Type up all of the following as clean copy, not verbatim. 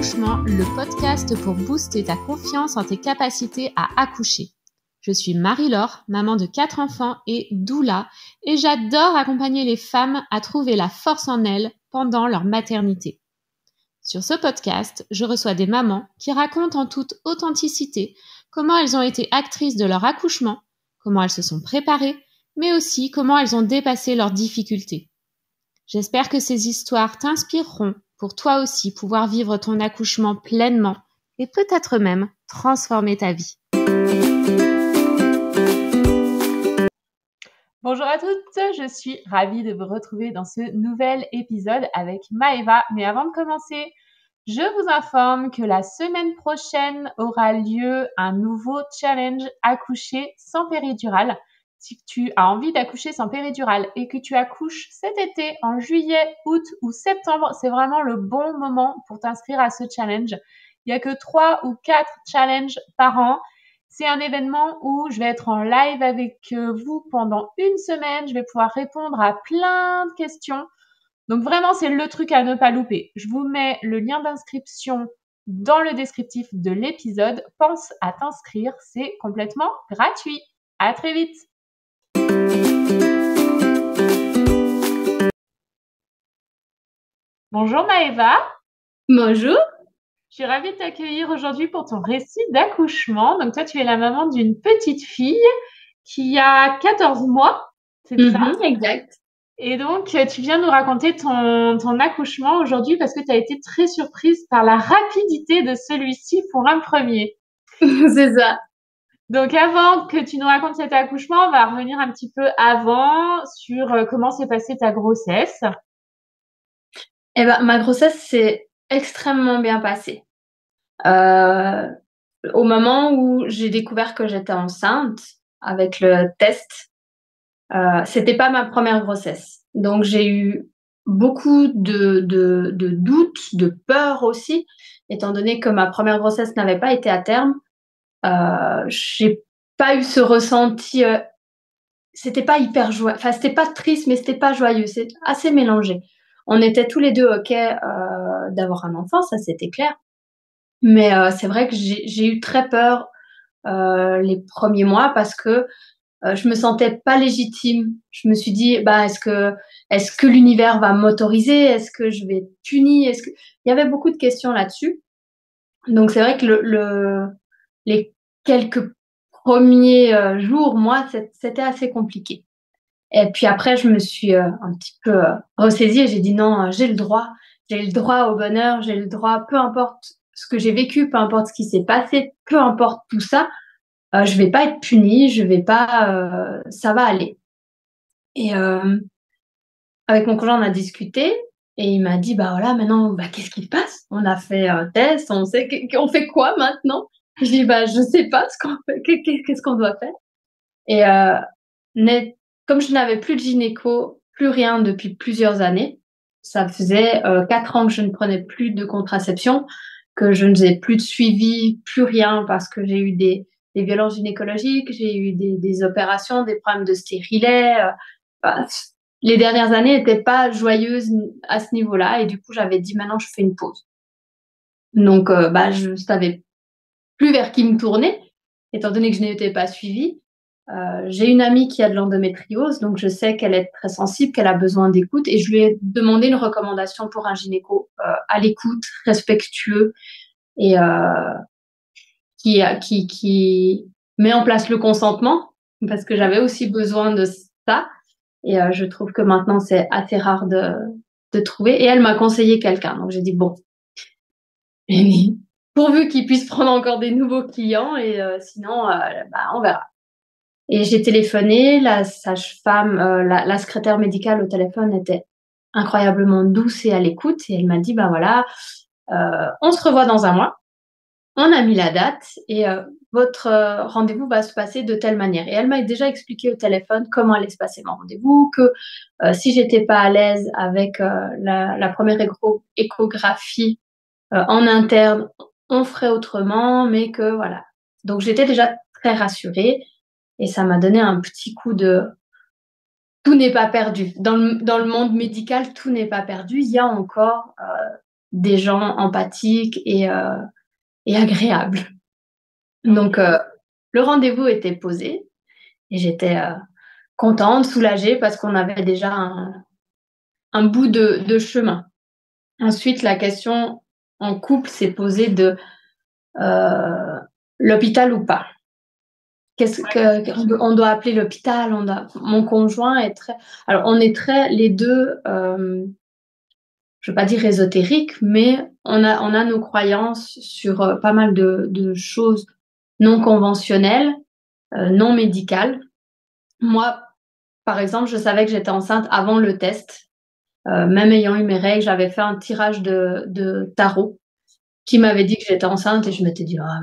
Accouchement, le podcast pour booster ta confiance en tes capacités à accoucher. Je suis Marie-Laure, maman de 4 enfants et doula, et j'adore accompagner les femmes à trouver la force en elles pendant leur maternité. Sur ce podcast, je reçois des mamans qui racontent en toute authenticité comment elles ont été actrices de leur accouchement, comment elles se sont préparées, mais aussi comment elles ont dépassé leurs difficultés. J'espère que ces histoires t'inspireront pour toi aussi pouvoir vivre ton accouchement pleinement et peut-être même transformer ta vie. Bonjour à toutes, je suis ravie de vous retrouver dans ce nouvel épisode avec Maëva. Mais avant de commencer, je vous informe que la semaine prochaine aura lieu un nouveau challenge accoucher sans péridurale. Si tu as envie d'accoucher sans péridurale et que tu accouches cet été, en juillet, août ou septembre, c'est vraiment le bon moment pour t'inscrire à ce challenge. Il n'y a que 3 ou 4 challenges par an. C'est un événement où je vais être en live avec vous pendant une semaine. Je vais pouvoir répondre à plein de questions. Donc vraiment, c'est le truc à ne pas louper. Je vous mets le lien d'inscription dans le descriptif de l'épisode. Pense à t'inscrire, c'est complètement gratuit. À très vite. Bonjour Maëva. Bonjour. Je suis ravie de t'accueillir aujourd'hui pour ton récit d'accouchement. Donc toi, tu es la maman d'une petite fille qui a 14 mois, c'est ça? Exact. Et donc, tu viens nous raconter ton accouchement aujourd'hui parce que tu as été très surprise par la rapidité de celui-ci pour un premier. C'est ça. Donc, avant que tu nous racontes cet accouchement, on va revenir un petit peu avant sur comment s'est passée ta grossesse. Eh ben, ma grossesse s'est extrêmement bien passée. Au moment où j'ai découvert que j'étais enceinte avec le test, c'était pas ma première grossesse. Donc, j'ai eu beaucoup de doutes, de peur aussi, étant donné que ma première grossesse n'avait pas été à terme. J'ai pas eu ce ressenti. C'était pas hyper joyeux. Enfin, c'était pas triste, mais c'était pas joyeux. C'est assez mélangé. On était tous les deux OK d'avoir un enfant, ça c'était clair. Mais c'est vrai que j'ai eu très peur les premiers mois parce que je me sentais pas légitime. Je me suis dit, bah, est-ce que l'univers va m'autoriser? Est-ce que je vais être punie? Il y avait beaucoup de questions là-dessus. Donc c'est vrai que les quelques premiers jours, moi, c'était assez compliqué. Et puis après, je me suis un petit peu ressaisie et j'ai dit non, j'ai le droit au bonheur, j'ai le droit, peu importe ce que j'ai vécu, peu importe ce qui s'est passé, peu importe tout ça, je vais pas être punie, je vais pas, ça va aller. Et avec mon conjoint, on a discuté et il m'a dit, bah voilà, maintenant, bah, qu'est-ce qui se passe? On a fait un test, on sait qu'on fait quoi maintenant? Je dis, bah je sais pas ce qu'on fait, qu'est-ce qu'on doit faire? Et comme je n'avais plus de gynéco, plus rien depuis plusieurs années, ça faisait 4 ans que je ne prenais plus de contraception, que je ne faisais plus de suivi, plus rien parce que j'ai eu des violences gynécologiques, j'ai eu des opérations, des problèmes de stérilet. Bah, les dernières années n'étaient pas joyeuses à ce niveau-là et du coup j'avais dit maintenant je fais une pause. Donc bah, je savais plus vers qui me tourner étant donné que je n'étais pas suivie. J'ai une amie qui a de l'endométriose, donc je sais qu'elle est très sensible, qu'elle a besoin d'écoute et je lui ai demandé une recommandation pour un gynéco à l'écoute, respectueux et qui met en place le consentement parce que j'avais aussi besoin de ça et je trouve que maintenant c'est assez rare de trouver et elle m'a conseillé quelqu'un, donc j'ai dit bon, pourvu qu'il puisse prendre encore des nouveaux clients et sinon bah, on verra. Et j'ai téléphoné, la sage-femme, la secrétaire médicale au téléphone était incroyablement douce et à l'écoute. Et elle m'a dit, ben voilà, on se revoit dans un mois. On a mis la date et votre rendez-vous va se passer de telle manière. Et elle m'a déjà expliqué au téléphone comment allait se passer mon rendez-vous, que si j'étais pas à l'aise avec la première échographie en interne, on ferait autrement, mais que voilà. Donc j'étais déjà très rassurée. Et ça m'a donné un petit coup de tout n'est pas perdu. Dans le monde médical, tout n'est pas perdu. Il y a encore des gens empathiques et agréables. Donc, le rendez-vous était posé et j'étais contente, soulagée parce qu'on avait déjà un bout de chemin. Ensuite, la question en couple s'est posée de l'hôpital ou pas. Qu'est-ce qu'on doit appeler l'hôpital? Mon conjoint est très. Alors, on est très, les deux, je ne veux pas dire ésotériques, mais on a nos croyances sur pas mal de choses non conventionnelles, non médicales. Moi, par exemple, je savais que j'étais enceinte avant le test. Même ayant eu mes règles, j'avais fait un tirage de tarot qui m'avait dit que j'étais enceinte et je m'étais dit, ah,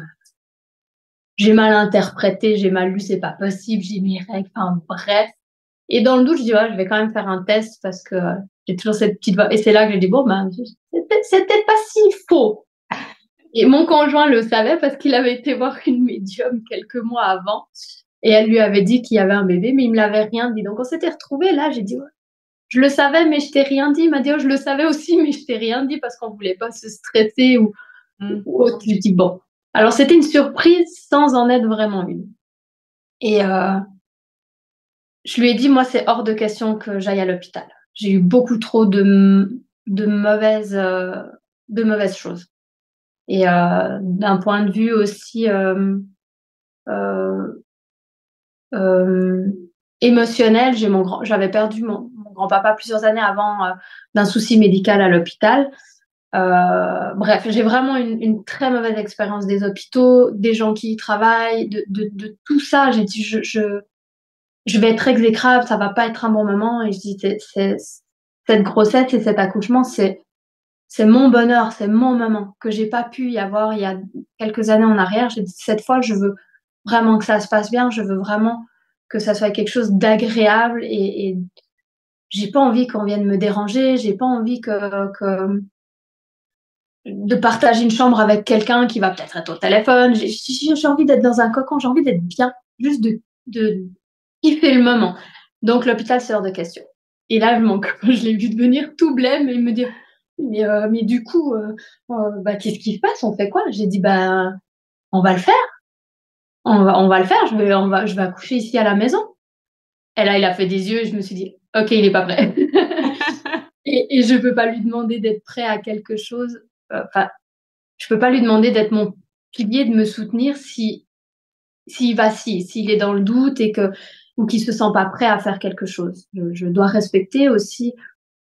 j'ai mal interprété, j'ai mal lu, c'est pas possible, j'ai mes règles, enfin bref. Et dans le doute, je dis, ouais, je vais quand même faire un test parce que j'ai toujours cette petite voix. Et c'est là que j'ai dit, bon, ben, c'était pas si faux. Et mon conjoint le savait parce qu'il avait été voir une médium quelques mois avant et elle lui avait dit qu'il y avait un bébé, mais il me l'avait rien dit. Donc on s'était retrouvés là, j'ai dit, ouais, je le savais, mais je t'ai rien dit. Il m'a dit, oh, je le savais aussi, mais je t'ai rien dit parce qu'on voulait pas se stresser ou autre. Je dis, bon. Alors c'était une surprise sans en être vraiment une. Et je lui ai dit, moi, c'est hors de question que j'aille à l'hôpital. J'ai eu beaucoup trop de mauvaises choses. Et d'un point de vue aussi émotionnel, j'avais perdu mon grand-papa plusieurs années avant d'un souci médical à l'hôpital. Bref, j'ai vraiment une très mauvaise expérience des hôpitaux, des gens qui y travaillent, de tout ça. J'ai dit, je vais être exécrable, ça va pas être un bon moment. Et je dis, cette grossesse et cet accouchement, c'est mon bonheur, c'est mon moment que j'ai pas pu y avoir il y a quelques années en arrière. J'ai dit, cette fois, je veux vraiment que ça se passe bien, je veux vraiment que ça soit quelque chose d'agréable et j'ai pas envie qu'on vienne me déranger, j'ai pas envie de partager une chambre avec quelqu'un qui va peut-être être au téléphone. J'ai envie d'être dans un cocon, j'ai envie d'être bien, juste de kiffer le moment. Donc l'hôpital, c'est hors de question. Et là, je l'ai vu devenir tout blême et me dire, mais du coup, bah, qu'est-ce qui se passe? On fait quoi? J'ai dit, bah, on va le faire. On va le faire. Je vais accoucher ici à la maison. Et là, il a fait des yeux et je me suis dit, ok, il n'est pas prêt. et je peux pas lui demander d'être prêt à quelque chose. Enfin, je peux pas lui demander d'être mon pilier, de me soutenir s'il est dans le doute ou qu'il se sent pas prêt à faire quelque chose. Je dois respecter aussi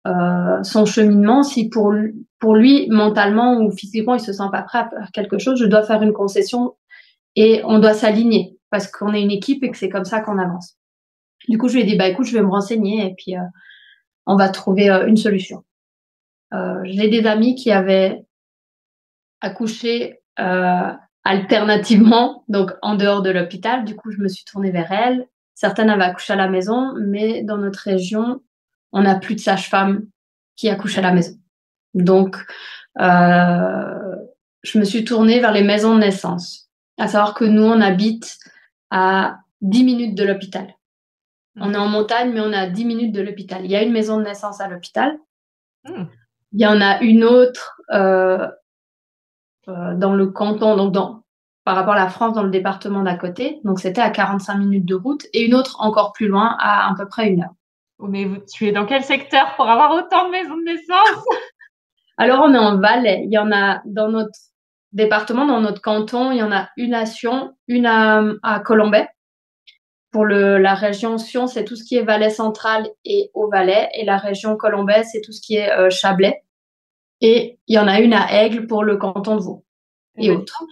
son cheminement. Si pour lui, mentalement ou physiquement, il se sent pas prêt à faire quelque chose, je dois faire une concession et on doit s'aligner parce qu'on est une équipe et que c'est comme ça qu'on avance. Du coup, je lui ai dit, bah écoute, je vais me renseigner et puis on va trouver une solution. J'ai des amis qui avaient accouché alternativement, donc en dehors de l'hôpital. Du coup, je me suis tournée vers elles. Certaines avaient accouché à la maison, mais dans notre région, on n'a plus de sage-femme qui accouche à la maison. Donc, je me suis tournée vers les maisons de naissance. À savoir que nous, on habite à 10 minutes de l'hôpital. On est en montagne, mais on est à 10 minutes de l'hôpital. Il y a une maison de naissance à l'hôpital. Il y en a une autre dans le canton, donc par rapport à la France, dans le département d'à côté. Donc, c'était à 45 minutes de route. Et une autre encore plus loin, à peu près 1 heure. Oh, mais tu es dans quel secteur pour avoir autant de maisons de naissance? Alors, on est en Valais. Il y en a dans notre département, dans notre canton, il y en a une à Sion, une à Colombais. Pour la région Sion, c'est tout ce qui est Valais central et Haut-Valais. Et la région Colombais, c'est tout ce qui est Chablais. Et il y en a une à Aigle pour le canton de Vaud et autres.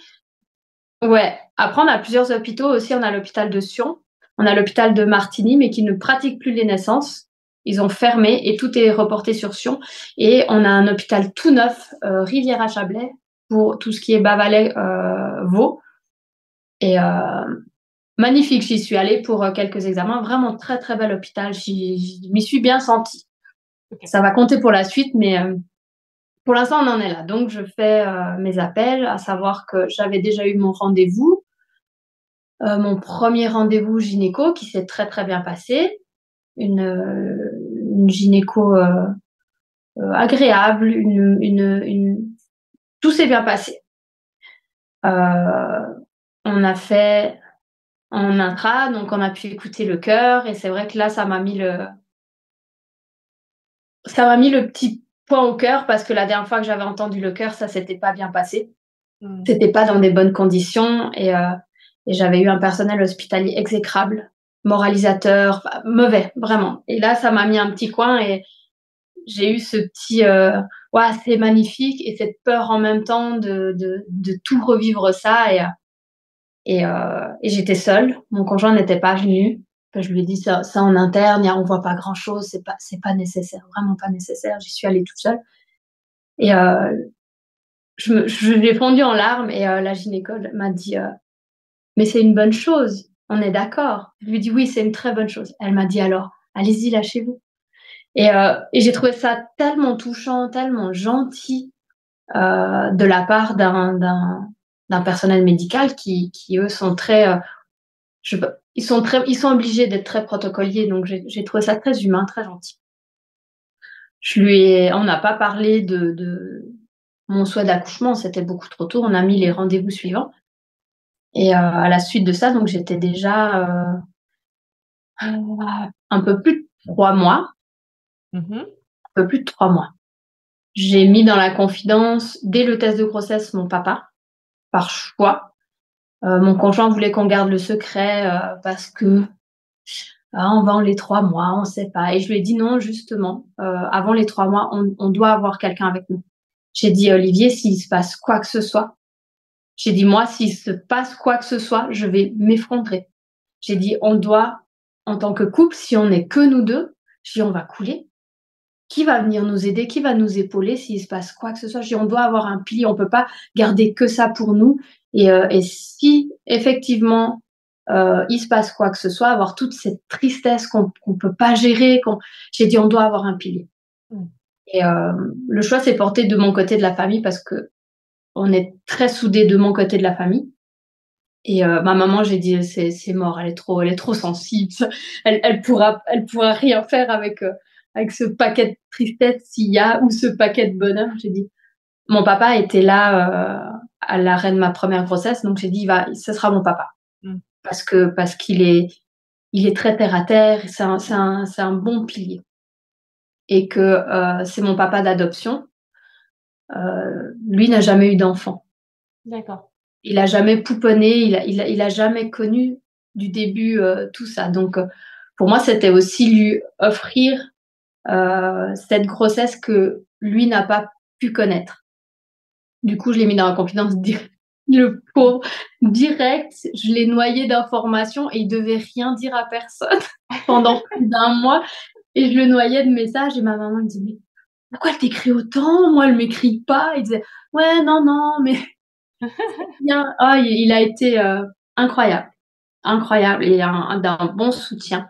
Ouais. Après, on a plusieurs hôpitaux aussi. On a l'hôpital de Sion, on a l'hôpital de Martigny, mais qui ne pratique plus les naissances. Ils ont fermé et tout est reporté sur Sion. Et on a un hôpital tout neuf, Rivière-à-Chablais, pour tout ce qui est Bas-Valais, Vaud. Et magnifique, j'y suis allée pour quelques examens. Vraiment très, très bel hôpital. Je m'y suis bien sentie. Okay. Ça va compter pour la suite, mais pour l'instant, on en est là. Donc, je fais mes appels, à savoir que j'avais déjà eu mon rendez-vous, mon premier rendez-vous gynéco qui s'est très, très bien passé. Une gynéco agréable, tout s'est bien passé. On a fait en intra, donc on a pu écouter le cœur, et c'est vrai que là, ça m'a mis le petit point au cœur, parce que la dernière fois que j'avais entendu le cœur, ça s'était pas bien passé. C'était pas dans des bonnes conditions, et j'avais eu un personnel hospitalier exécrable, moralisateur, mauvais, vraiment. Et là, ça m'a mis un petit coin, et j'ai eu ce petit ouais, c'est magnifique, et cette peur en même temps de tout revivre ça, et j'étais seule. Mon conjoint n'était pas venu. Je lui ai dit ça en interne, on voit pas grand chose, c'est pas nécessaire, vraiment pas nécessaire. J'y suis allée toute seule, et je lui ai fondu en larmes, et la gynécologue m'a dit mais c'est une bonne chose, on est d'accord. Je lui ai dit oui, c'est une très bonne chose. Elle m'a dit alors, allez-y, lâchez-vous. Et j'ai trouvé ça tellement touchant, tellement gentil de la part d'un personnel médical qui eux sont très, ils sont obligés d'être très protocoliers, donc j'ai trouvé ça très humain, très gentil. On n'a pas parlé de mon souhait d'accouchement, c'était beaucoup trop tôt. On a mis les rendez-vous suivants. Et à la suite de ça, donc j'étais déjà un peu plus de 3 mois. Un peu plus de 3 mois. J'ai mis dans la confidence, dès le test de grossesse, mon papa, par choix. Mon conjoint voulait qu'on garde le secret parce que avant les 3 mois, on sait pas. Et je lui ai dit non, justement, avant les 3 mois, on doit avoir quelqu'un avec nous. J'ai dit Olivier, s'il se passe quoi que ce soit, j'ai dit moi, s'il se passe quoi que ce soit, je vais m'effondrer. J'ai dit on doit, en tant que couple, si on n'est que nous deux, j'ai dit on va couler. Qui va venir nous aider? Qui va nous épauler s'il se passe quoi que ce soit? J'ai dit on doit avoir un pilier, on peut pas garder que ça pour nous. Et si effectivement il se passe quoi que ce soit, avoir toute cette tristesse qu'on peut pas gérer, j'ai dit on doit avoir un pilier. Et le choix s'est porté de mon côté de la famille, parce que on est très soudés de mon côté de la famille. Et ma maman, j'ai dit c'est mort, elle est trop sensible, elle pourra rien faire avec ce paquet de tristesse s'il y a, ou ce paquet de bonheur. J'ai dit mon papa était là à l'arrêt de ma première grossesse, donc j'ai dit ce sera mon papa. Parce qu'il est très terre à terre, c'est un bon pilier, et que c'est mon papa d'adoption. Lui n'a jamais eu d'enfant. D'accord. Il a jamais pouponné, il a jamais connu du début tout ça. Donc pour moi, c'était aussi lui offrir cette grossesse que lui n'a pas pu connaître. Du coup, je l'ai mis dans la confidence le pauvre direct. Je l'ai noyé d'informations, et il devait rien dire à personne pendant plus d'1 mois. Et je le noyais de messages, et ma maman me dit mais pourquoi elle t'écrit autant? Moi, elle m'écrit pas. Il disait ouais, non, mais bien. Oh, il a été incroyable, incroyable, et d'un bon soutien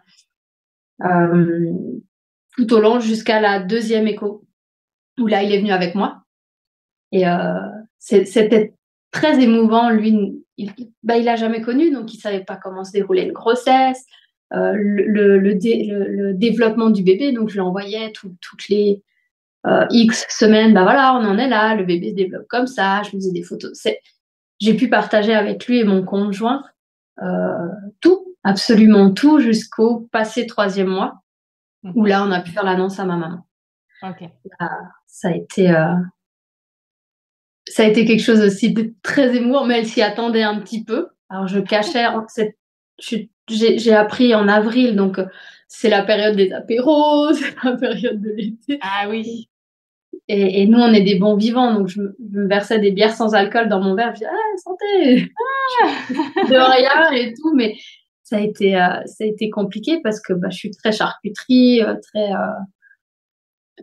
tout au long, jusqu'à la 2e écho, où là, il est venu avec moi. Et c'était très émouvant. Lui, il a jamais connu, donc il savait pas comment se déroulait une grossesse, le développement du bébé. Donc je lui envoyais toutes les X semaines, voilà, on en est là, le bébé se développe comme ça. Je faisais des photos. J'ai pu partager avec lui et mon conjoint tout, absolument tout, jusqu'au passé 3e mois, où là, on a pu faire l'annonce à ma maman. Okay. Ça a été quelque chose aussi de très émouvant, mais elle s'y attendait un petit peu. Alors je cachais, j'ai appris en avril, donc c'est la période des apéros, c'est la période de l'été. Ah oui. Et nous, on est des bons vivants, donc je me versais des bières sans alcool dans mon verre. Je disais santé, de rien et tout, mais ça a été compliqué, parce que je suis très charcuterie,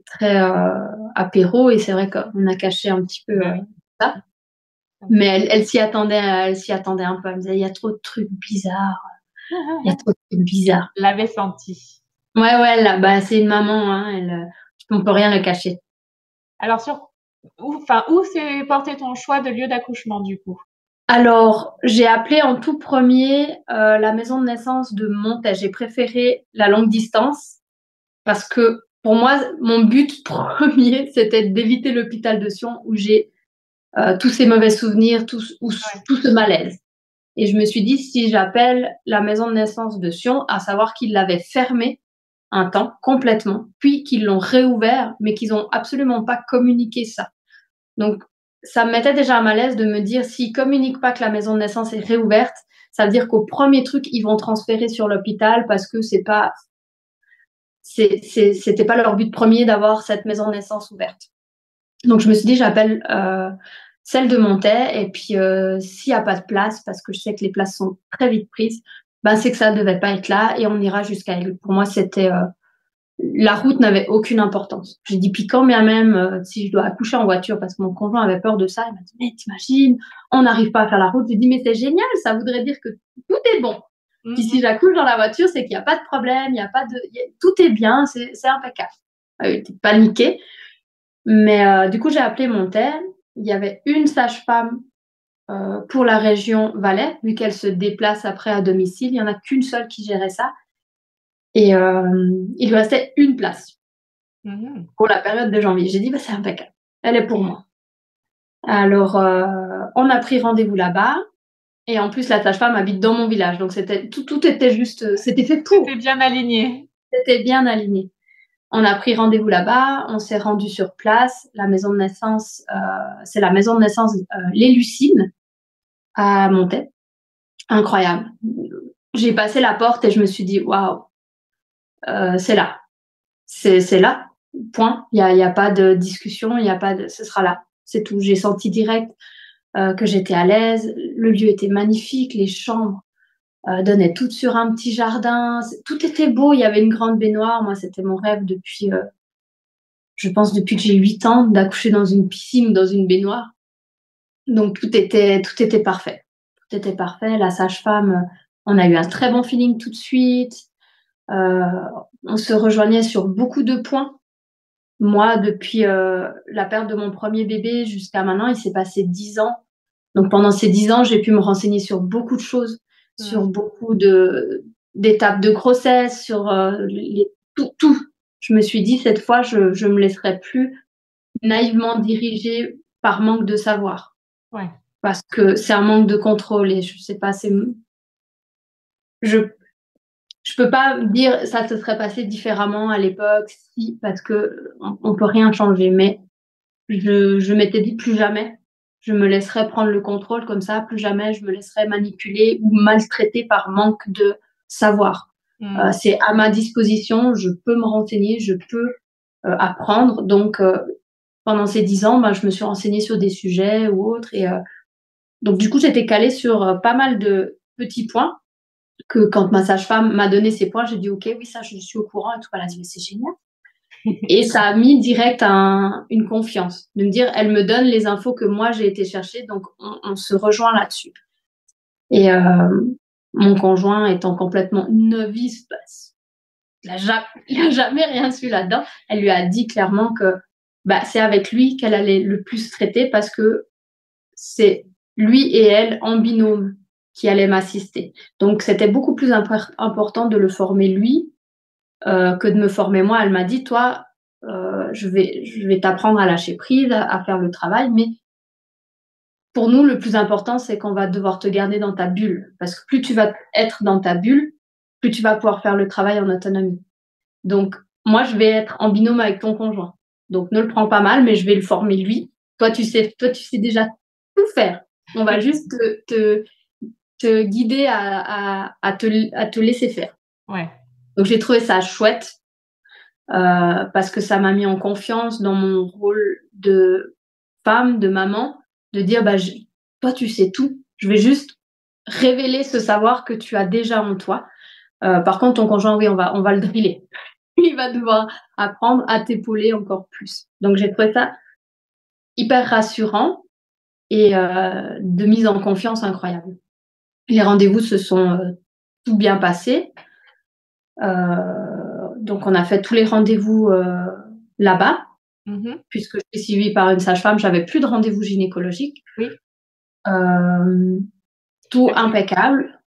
très apéro, et c'est vrai qu'on a caché un petit peu ça. Mais elle s'y attendait un peu. Elle me disait il y a trop de trucs bizarres. Il y a trop de trucs bizarres. L'avait senti. Ouais, c'est une maman, hein, on peut rien le cacher. Alors où s'est porté ton choix de lieu d'accouchement, du coup? Alors, j'ai appelé en tout premier la maison de naissance de Montet. J'ai préféré la longue distance, parce que pour moi, mon but premier, c'était d'éviter l'hôpital de Sion où j'ai tous ces mauvais souvenirs, tout ce malaise. Et je me suis dit, si j'appelle la maison de naissance de Sion, à savoir qu'ils l'avaient fermée un temps complètement, puis qu'ils l'ont réouvert, mais qu'ils n'ont absolument pas communiqué ça. Donc, ça me mettait déjà à malaise de me dire, s'ils communiquent pas que la maison de naissance est réouverte, ça veut dire qu'au premier truc, ils vont transférer sur l'hôpital parce que c'était pas leur but premier d'avoir cette maison de naissance ouverte. Donc, je me suis dit, j'appelle celle de Montaix, et puis s'il n'y a pas de place, parce que je sais que les places sont très vite prises, ben, c'est que ça ne devait pas être là et on ira jusqu'à elle. Pour moi, c'était la route n'avait aucune importance. J'ai dit, puis quand bien même, si je dois accoucher en voiture, parce que mon conjoint avait peur de ça, il m'a dit, mais t'imagines, on n'arrive pas à faire la route. J'ai dit, mais c'est génial, ça voudrait dire que tout est bon. Puis si j'accouche dans la voiture, c'est qu'il n'y a pas de problème, tout est bien, c'est impeccable. Il était paniqué. Mais du coup, j'ai appelé Montaix. Il y avait une sage-femme pour la région Valais, vu qu'elle se déplace après à domicile. Il n'y en a qu'une seule qui gérait ça. Et il lui restait une place pour la période de janvier. J'ai dit, bah, c'est impeccable. Elle est pour moi. Alors, on a pris rendez-vous là-bas. Et en plus, la sage-femme habite dans mon village. Donc, tout était juste... C'était fait pour. C'était bien aligné. C'était bien aligné. On a pris rendez-vous là-bas. On s'est rendu sur place. La maison de naissance, c'est la maison de naissance Les Lucines à Montaix. Incroyable. J'ai passé la porte et je me suis dit, waouh, c'est là. C'est là. Point. Il y a pas de discussion. Il y a pas de. Ce sera là. C'est tout. J'ai senti direct que j'étais à l'aise. Le lieu était magnifique. Les chambres donnaient toutes sur un petit jardin. Tout était beau. Il y avait une grande baignoire. Moi, c'était mon rêve depuis, je pense, depuis que j'ai 8 ans, d'accoucher dans une piscine ou dans une baignoire. Donc, tout était parfait. Tout était parfait. La sage-femme, on a eu un très bon feeling tout de suite. On se rejoignait sur beaucoup de points. Moi, depuis la perte de mon premier bébé jusqu'à maintenant, il s'est passé 10 ans. Donc, pendant ces 10 ans, j'ai pu me renseigner sur beaucoup de choses, sur beaucoup d'étapes de grossesse, sur tout. Je me suis dit, cette fois, je ne me laisserai plus naïvement diriger par manque de savoir. Ouais. Parce que c'est un manque de contrôle et je sais pas, je peux pas dire ça se serait passé différemment à l'époque, si, parce que on peut rien changer. Mais je m'étais dit plus jamais je me laisserais prendre le contrôle comme ça, plus jamais je me laisserais manipuler ou maltraiter par manque de savoir. C'est à ma disposition, je peux me renseigner, je peux apprendre. Donc pendant ces 10 ans, je me suis renseignée sur des sujets ou autres et donc du coup j'étais calée sur pas mal de petits points que quand ma sage-femme m'a donné ces points, j'ai dit ok, oui, ça je suis au courant et tout. Elle a dit mais c'est génial. Et ça a mis direct une confiance, de me dire elle me donne les infos que moi j'ai été chercher, donc on se rejoint là-dessus. Et mon conjoint étant complètement novice, il n'a jamais rien su là-dedans. Elle lui a dit clairement que c'est avec lui qu'elle allait le plus traiter parce que c'est lui et elle en binôme qui allait m'assister. Donc, c'était beaucoup plus important de le former lui que de me former moi. Elle m'a dit, toi, je vais t'apprendre à lâcher prise, à faire le travail, mais pour nous, le plus important, c'est qu'on va devoir te garder dans ta bulle. Parce que plus tu vas être dans ta bulle, plus tu vas pouvoir faire le travail en autonomie. Donc, moi, je vais être en binôme avec ton conjoint. Donc, ne le prends pas mal, mais je vais le former lui. Toi, tu sais déjà tout faire. On va juste te guider à te laisser faire. Ouais. Donc, j'ai trouvé ça chouette parce que ça m'a mis en confiance dans mon rôle de femme, de maman, de dire, toi, tu sais tout. Je vais juste révéler ce savoir que tu as déjà en toi. Par contre, ton conjoint, oui, on va le driller. Il va devoir apprendre à t'épauler encore plus. Donc, j'ai trouvé ça hyper rassurant et de mise en confiance incroyable. Les rendez-vous se sont tout bien passés. Donc, on a fait tous les rendez-vous là-bas. Puisque je suis suivie par une sage-femme, j'avais plus de rendez-vous gynécologiques. Oui. Tout impeccable.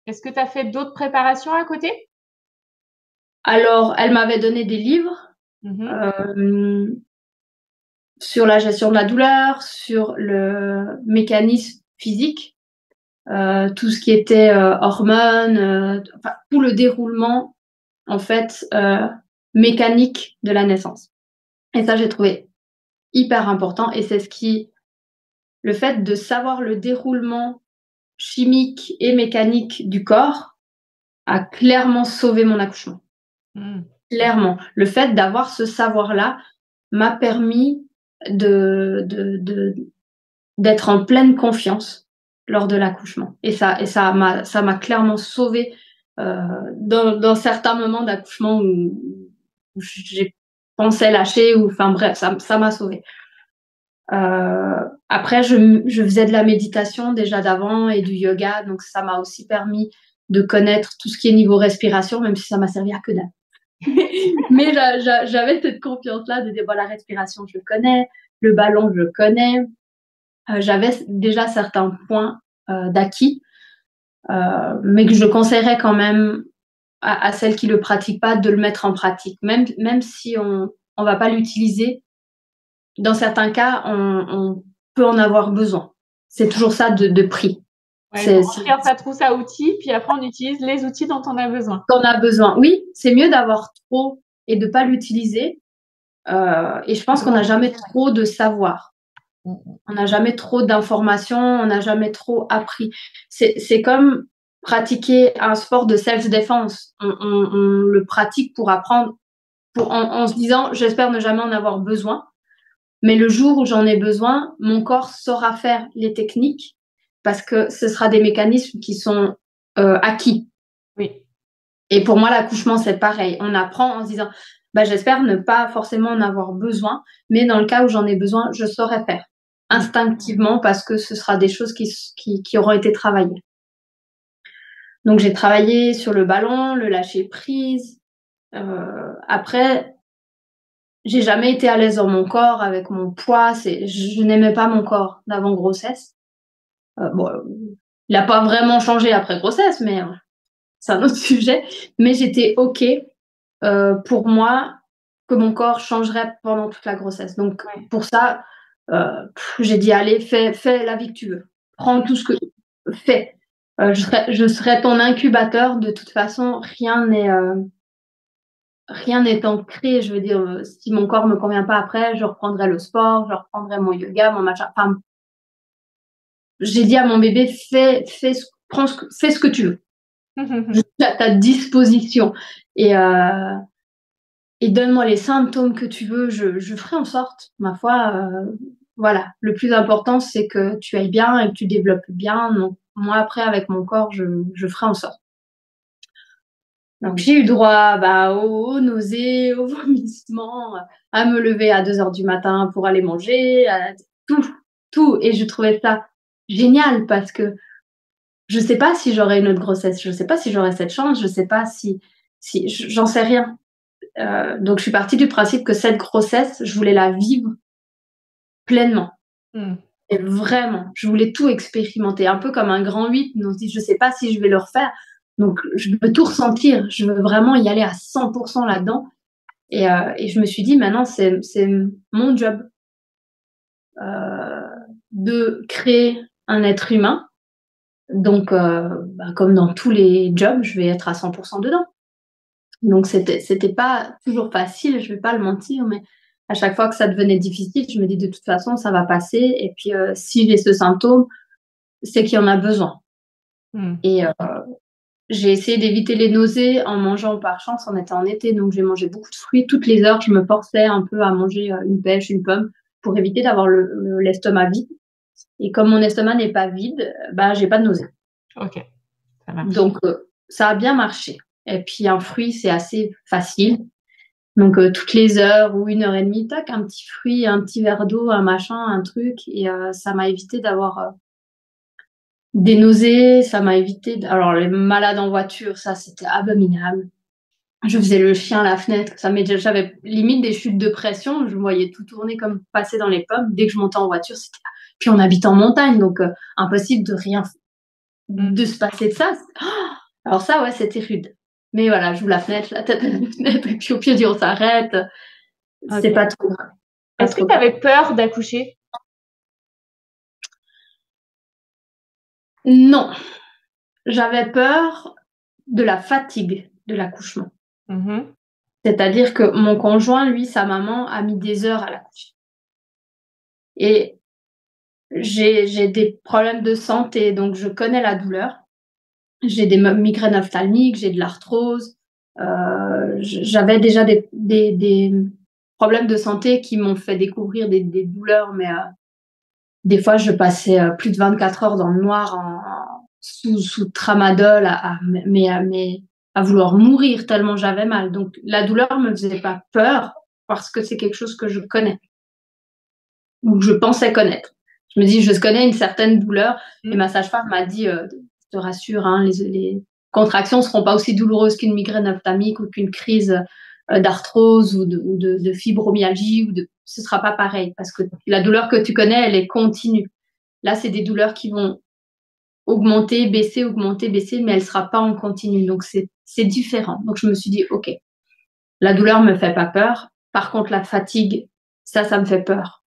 Est-ce que tu as fait d'autres préparations à côté? Alors, elle m'avait donné des livres sur la gestion de la douleur, sur le mécanisme physique, tout ce qui était hormones, tout le déroulement en fait mécanique de la naissance. Et ça, j'ai trouvé hyper important. Et c'est le fait de savoir le déroulement chimique et mécanique du corps a clairement sauvé mon accouchement. Clairement, le fait d'avoir ce savoir-là m'a permis d'être en pleine confiance lors de l'accouchement. Et ça m'a clairement sauvée dans certains moments d'accouchement où j'ai pensé lâcher, ou enfin bref, ça m'a sauvée. Après, je faisais de la méditation déjà d'avant et du yoga, donc ça m'a aussi permis de connaître tout ce qui est niveau respiration, même si ça m'a servi à que dalle. Mais j'avais cette confiance-là de dire, bon, la respiration, je connais, le ballon, je connais. J'avais déjà certains points d'acquis, mais que je conseillerais quand même à celles qui ne le pratiquent pas de le mettre en pratique. Même si on ne va pas l'utiliser, dans certains cas, on peut en avoir besoin. C'est toujours ça de prix. Ouais, on regarde sa trousse à outils, puis après on utilise les outils dont on a besoin. Qu'on a besoin. Oui, c'est mieux d'avoir trop et de ne pas l'utiliser. Et je pense qu'on n'a jamais trop de savoir. On n'a jamais trop d'informations, on n'a jamais trop appris. C'est comme pratiquer un sport de self-défense. On le pratique pour apprendre, en se disant, j'espère ne jamais en avoir besoin. Mais le jour où j'en ai besoin, mon corps saura faire les techniques parce que ce sera des mécanismes qui sont acquis. Oui. Et pour moi, l'accouchement, c'est pareil. On apprend en se disant, j'espère ne pas forcément en avoir besoin, mais dans le cas où j'en ai besoin, je saurai faire instinctivement parce que ce sera des choses qui auront été travaillées. Donc, j'ai travaillé sur le ballon, le lâcher prise. Après, j'ai jamais été à l'aise dans mon corps avec mon poids. Je n'aimais pas mon corps d'avant grossesse. Bon, il n'a pas vraiment changé après grossesse, mais c'est un autre sujet. Mais j'étais OK pour moi que mon corps changerait pendant toute la grossesse. Donc, pour ça, j'ai dit, allez, fais la vie que tu veux. Prends tout ce que tu fais. Je serai ton incubateur. De toute façon, rien n'est ancré. Je veux dire, si mon corps ne me convient pas après, je reprendrai le sport, je reprendrai mon yoga, mon machin. Enfin, j'ai dit à mon bébé, fais ce que tu veux. Je suis à ta disposition. Et donne-moi les symptômes que tu veux, je ferai en sorte, ma foi. Voilà, le plus important, c'est que tu ailles bien et que tu développes bien. Donc, moi, après, avec mon corps, je ferai en sorte. Donc, j'ai eu droit aux nausées, aux vomissements, à me lever à 2h du matin pour aller manger, tout. Et je trouvais ça génial parce que je ne sais pas si j'aurai une autre grossesse, je ne sais pas si j'aurai cette chance, je ne sais pas si j'en sais rien. Donc, je suis partie du principe que cette grossesse, je voulais la vivre pleinement. Et vraiment, je voulais tout expérimenter, un peu comme un grand 8. On se dit, je ne sais pas si je vais le refaire. Donc, je veux tout ressentir. Je veux vraiment y aller à 100% là-dedans. Et je me suis dit, maintenant, c'est mon job de créer un être humain. Donc, comme dans tous les jobs, je vais être à 100% dedans. Donc, c'était pas toujours facile, je vais pas le mentir, mais à chaque fois que ça devenait difficile, je me dis de toute façon, ça va passer. Et puis, si j'ai ce symptôme, c'est qu'il y en a besoin. Et j'ai essayé d'éviter les nausées en mangeant, par chance, on était en été, donc j'ai mangé beaucoup de fruits. Toutes les heures, je me forçais un peu à manger une pêche, une pomme, pour éviter d'avoir l'estomac vide. Et comme mon estomac n'est pas vide, j'ai pas de nausées. Ok, ça marche. Donc, ça a bien marché. Et puis, un fruit, c'est assez facile. Donc, toutes les heures ou 1h30, tac, un petit fruit, un petit verre d'eau, un machin, un truc. Et ça m'a évité d'avoir des nausées. Ça m'a évité... Alors, les malades en voiture, ça, c'était abominable. Je faisais le chien à la fenêtre. J'avais limite des chutes de pression. Je me voyais tout tourner comme passer dans les pommes. Dès que je montais en voiture, c'était... Puis, on habite en montagne, donc impossible de se passer de ça. Alors ça, ouais, c'était rude. Mais voilà, j'ouvre la fenêtre, la tête à la fenêtre, et puis au pire, on s'arrête. C'est pas trop grave. Est-ce que tu avais peur d'accoucher? Non, j'avais peur de la fatigue de l'accouchement. C'est-à-dire que mon conjoint, lui, sa maman, a mis des heures à l'accoucher. Et j'ai des problèmes de santé, donc je connais la douleur. J'ai des migraines ophtalmiques, j'ai de l'arthrose. J'avais déjà des problèmes de santé qui m'ont fait découvrir des douleurs, mais des fois, je passais plus de 24 heures dans le noir sous tramadol à vouloir mourir tellement j'avais mal. Donc, la douleur me faisait pas peur parce que c'est quelque chose que je connais ou que je pensais connaître. Je me dis, je connais une certaine douleur et ma sage-femme m'a dit, je te rassure, hein, les contractions ne seront pas aussi douloureuses qu'une migraine ophtalmique ou qu'une crise d'arthrose ou de fibromyalgie. Ce ne sera pas pareil parce que la douleur que tu connais, elle est continue. Là, c'est des douleurs qui vont augmenter, baisser, mais elle ne sera pas en continu. Donc, c'est différent. Donc, je me suis dit, OK, la douleur ne me fait pas peur. Par contre, la fatigue, ça me fait peur.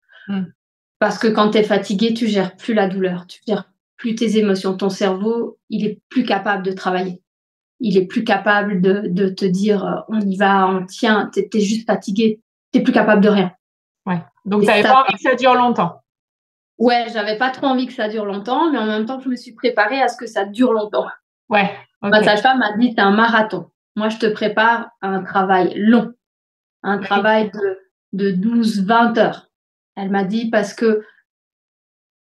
Parce que quand tu es fatigué, tu gères plus la douleur, tu gères plus tes émotions. Ton cerveau, il est plus capable de travailler. Il est plus capable de te dire on y va, on tient. Tu es juste fatigué, tu n'es plus capable de rien. Ouais. Donc, tu n'avais pas envie que ça dure longtemps. Ouais, j'avais pas trop envie que ça dure longtemps, mais en même temps, je me suis préparée à ce que ça dure longtemps. Ouais. Okay. Ma sage-femme m'a dit c'est un marathon. Moi, je te prépare à un travail long, un travail de 12-20 heures. Elle m'a dit parce que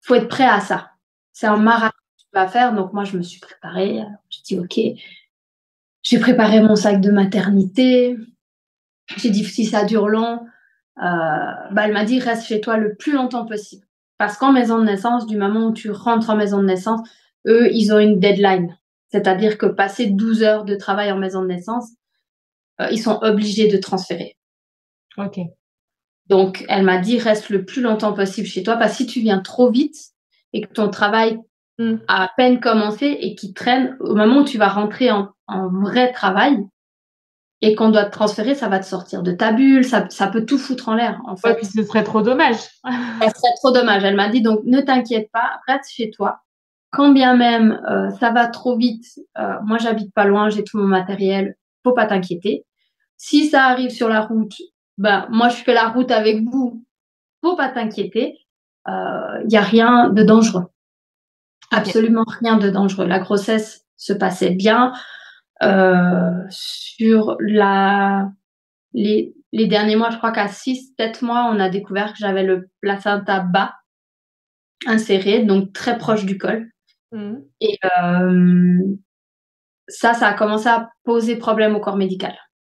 faut être prêt à ça. C'est un marathon que tu vas faire. Donc, moi, je me suis préparée. J'ai dit, OK, j'ai préparé mon sac de maternité. J'ai dit, si ça dure long, elle m'a dit, reste chez toi le plus longtemps possible. Parce qu'en maison de naissance, du moment où tu rentres en maison de naissance, eux, ils ont une deadline. C'est-à-dire que passer 12 heures de travail en maison de naissance, ils sont obligés de transférer. OK. Donc, elle m'a dit, reste le plus longtemps possible chez toi, parce que si tu viens trop vite et que ton travail a à peine commencé et qui traîne, au moment où tu vas rentrer en vrai travail et qu'on doit te transférer, ça va te sortir de ta bulle, ça peut tout foutre en l'air, en fait. Ouais, puis ce serait trop dommage. Ça serait trop dommage. Elle m'a dit, donc ne t'inquiète pas, reste chez toi. Quand bien même ça va trop vite, moi j'habite pas loin, j'ai tout mon matériel, faut pas t'inquiéter. Si ça arrive sur la route, moi je fais la route avec vous, faut pas t'inquiéter. Il y a rien de dangereux. Absolument rien de dangereux. La grossesse se passait bien. Sur les derniers mois, je crois qu'à 6-7 mois, on a découvert que j'avais le placenta bas inséré, donc très proche du col. Et ça a commencé à poser problème au corps médical.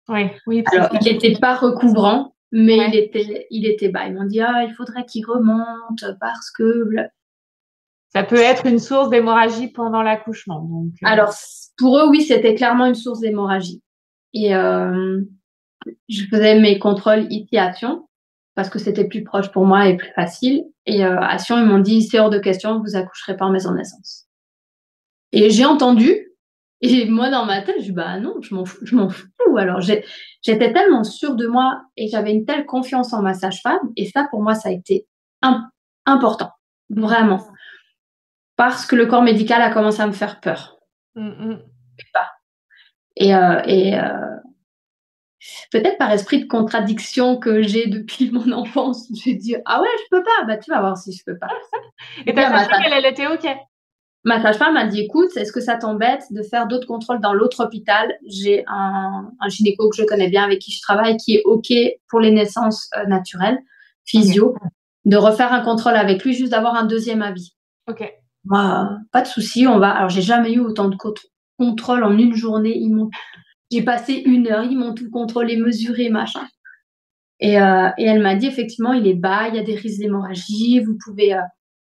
Oui. Alors, il n'était pas recouvrant, mais il était bas. Ils m'ont dit, il faudrait qu'il remonte parce que... Ça peut être une source d'hémorragie pendant l'accouchement. Donc, Alors, pour eux, oui, c'était clairement une source d'hémorragie. Et je faisais mes contrôles ici à Sion parce que c'était plus proche pour moi et plus facile. Et à Sion, ils m'ont dit, c'est hors de question, vous accoucherez pas en maison de naissance. Et j'ai entendu, et moi, dans ma tête, je dis, non, je m'en fous. Alors, j'étais tellement sûre de moi et j'avais une telle confiance en ma sage-femme. Et ça, pour moi, ça a été important, vraiment. Parce que le corps médical a commencé à me faire peur. Et peut-être par esprit de contradiction que j'ai depuis mon enfance, j'ai dit, ah ouais, je peux pas. Tu vas voir si je peux pas. Et ta sage-femme, elle était OK? Ma sage-femme m'a dit, écoute, est-ce que ça t'embête de faire d'autres contrôles dans l'autre hôpital? J'ai un gynéco que je connais bien, avec qui je travaille, qui est OK pour les naissances naturelles, physio, de refaire un contrôle avec lui, juste d'avoir un deuxième avis. OK. Moi, pas de souci, on va. Alors, j'ai jamais eu autant de contrôles en une journée. J'ai passé 1 heure, ils m'ont tout contrôlé, mesuré, machin. Et elle m'a dit, effectivement, il est bas, il y a des risques d'hémorragie, vous pouvez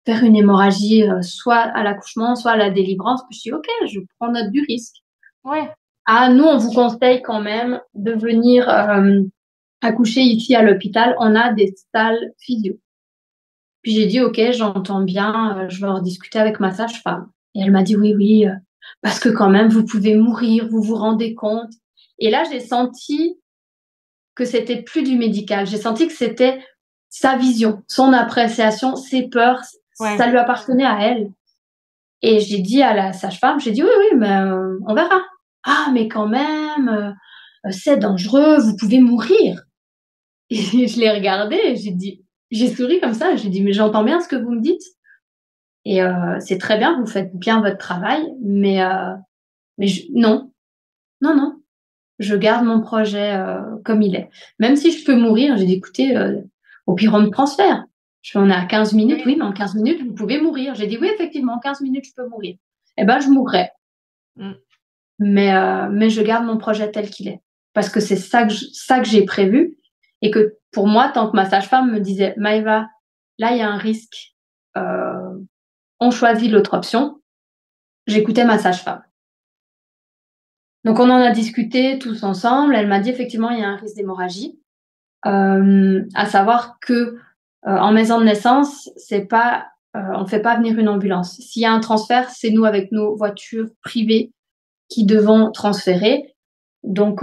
faire une hémorragie soit à l'accouchement, soit à la délivrance. Puis je dis, OK, je prends note du risque. Ouais. Nous, on vous conseille quand même de venir accoucher ici à l'hôpital. On a des salles physio. Puis j'ai dit, OK, j'entends bien, je vais en discuter avec ma sage-femme. Et elle m'a dit, oui, parce que quand même, vous pouvez mourir, vous vous rendez compte. Et là, j'ai senti que c'était plus du médical. J'ai senti que c'était sa vision, son appréciation, ses peurs, ça lui appartenait à elle. Et j'ai dit à la sage-femme, j'ai dit oui, mais on verra. Ah, mais quand même, c'est dangereux, vous pouvez mourir. Et je l'ai regardé et j'ai souri comme ça, j'ai dit, mais j'entends bien ce que vous me dites. Et c'est très bien, vous faites bien votre travail, mais non, non, non, je garde mon projet comme il est. Même si je peux mourir, j'ai dit, écoutez, au pire, on me transfère. On est à 15 minutes, oui, mais en 15 minutes, vous pouvez mourir. J'ai dit, oui, effectivement, en 15 minutes, je peux mourir. Eh ben, je mourrai. Mais je garde mon projet tel qu'il est. Parce que c'est ça que j'ai prévu. Et que pour moi, tant que ma sage-femme me disait, Maëva, là, il y a un risque, on choisit l'autre option, j'écoutais ma sage-femme. Donc, on en a discuté tous ensemble. Elle m'a dit, effectivement, il y a un risque d'hémorragie. À savoir que en maison de naissance, on ne fait pas venir une ambulance. S'il y a un transfert, c'est nous avec nos voitures privées qui devons transférer. Donc,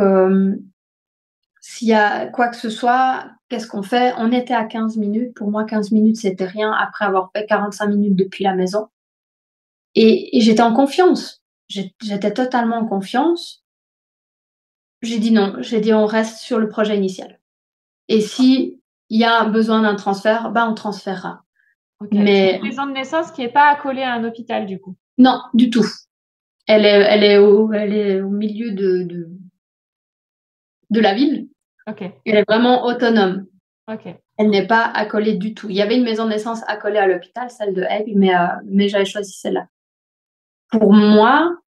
s'il y a quoi que ce soit, qu'est-ce qu'on fait? On était à 15 minutes. Pour moi, 15 minutes, c'était rien après avoir fait 45 minutes depuis la maison. Et j'étais en confiance. J'étais totalement en confiance. J'ai dit non. J'ai dit on reste sur le projet initial. Et si il y a besoin d'un transfert, on transférera. Okay. Mais c'est une maison de naissance qui n'est pas accolée à un hôpital, du coup? Non, du tout. Elle est au milieu de la ville. Okay. Elle est vraiment autonome. Okay. Elle n'est pas accolée du tout. Il y avait une maison de naissance accolée à l'hôpital, celle de Aigle, mais j'avais choisi celle-là. Pour moi,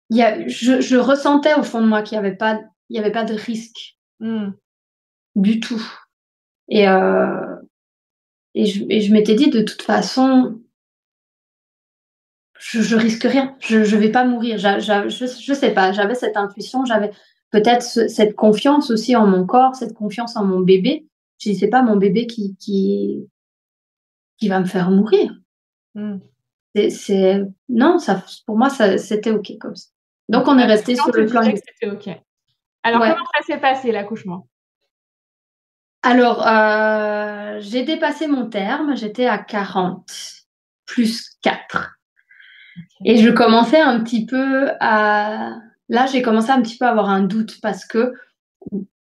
je ressentais au fond de moi qu'il n'y avait pas de risque du tout. Et je m'étais dit, de toute façon, je risque rien. Je vais pas mourir. Je sais pas. J'avais cette intuition. J'avais peut-être cette confiance aussi en mon corps, cette confiance en mon bébé. Je dis, c'est pas mon bébé qui va me faire mourir. Non, ça, pour moi, c'était OK comme ça. Donc, on est resté sur le plan. C'était OK. Alors, comment ça s'est passé, l'accouchement? Alors, j'ai dépassé mon terme. J'étais à 40 plus 4. Et je commençais un petit peu Là, j'ai commencé un petit peu à avoir un doute parce que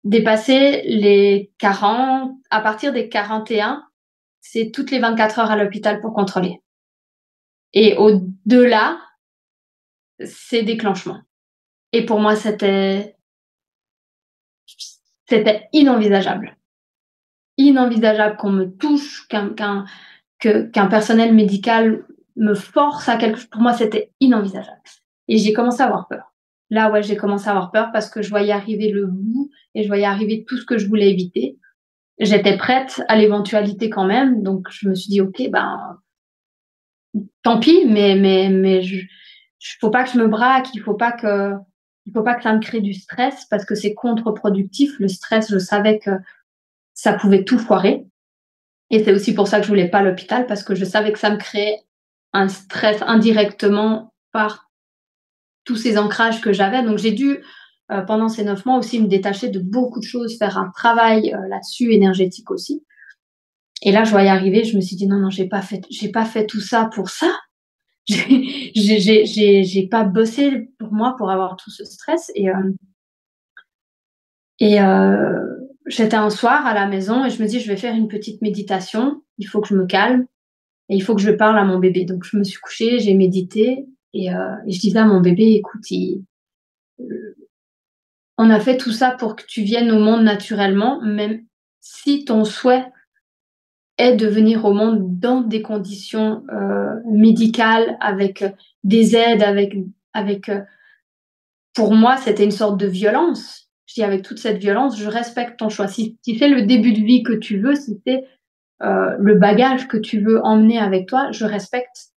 dépasser les 40, à partir des 41, c'est toutes les 24 heures à l'hôpital pour contrôler. Et au-delà, c'est déclenchement. Et pour moi, c'était inenvisageable. Inenvisageable qu'on me touche, qu'un personnel médical me force à quelque chose. Pour moi, c'était inenvisageable. Et j'ai commencé à avoir peur. Là, ouais, j'ai commencé à avoir peur parce que je voyais arriver le bout et je voyais arriver tout ce que je voulais éviter. J'étais prête à l'éventualité quand même. Donc, je me suis dit, OK, tant pis, mais faut pas que je me braque, il faut pas que ça me crée du stress parce que c'est contre-productif. Le stress, je savais que ça pouvait tout foirer. Et c'est aussi pour ça que je voulais pas l'hôpital parce que je savais que ça me créait un stress indirectement par tous ces ancrages que j'avais. Donc, j'ai dû, pendant ces 9 mois aussi, me détacher de beaucoup de choses, faire un travail là-dessus, énergétique aussi. Et là, je voyais arriver, je me suis dit, non, j'ai pas fait tout ça pour ça. J'ai pas bossé pour moi pour avoir tout ce stress. Et j'étais un soir à la maison et je me dis, je vais faire une petite méditation. Il faut que je me calme et il faut que je parle à mon bébé. Donc, je me suis couchée, j'ai médité et je disais à mon bébé, écoute, on a fait tout ça pour que tu viennes au monde naturellement, même si ton souhait est de venir au monde dans des conditions médicales, avec des aides, avec pour moi, c'était une sorte de violence. Je dis, avec toute cette violence, je respecte ton choix. Si c'est le début de vie que tu veux, si c'est le bagage que tu veux emmener avec toi, je respecte.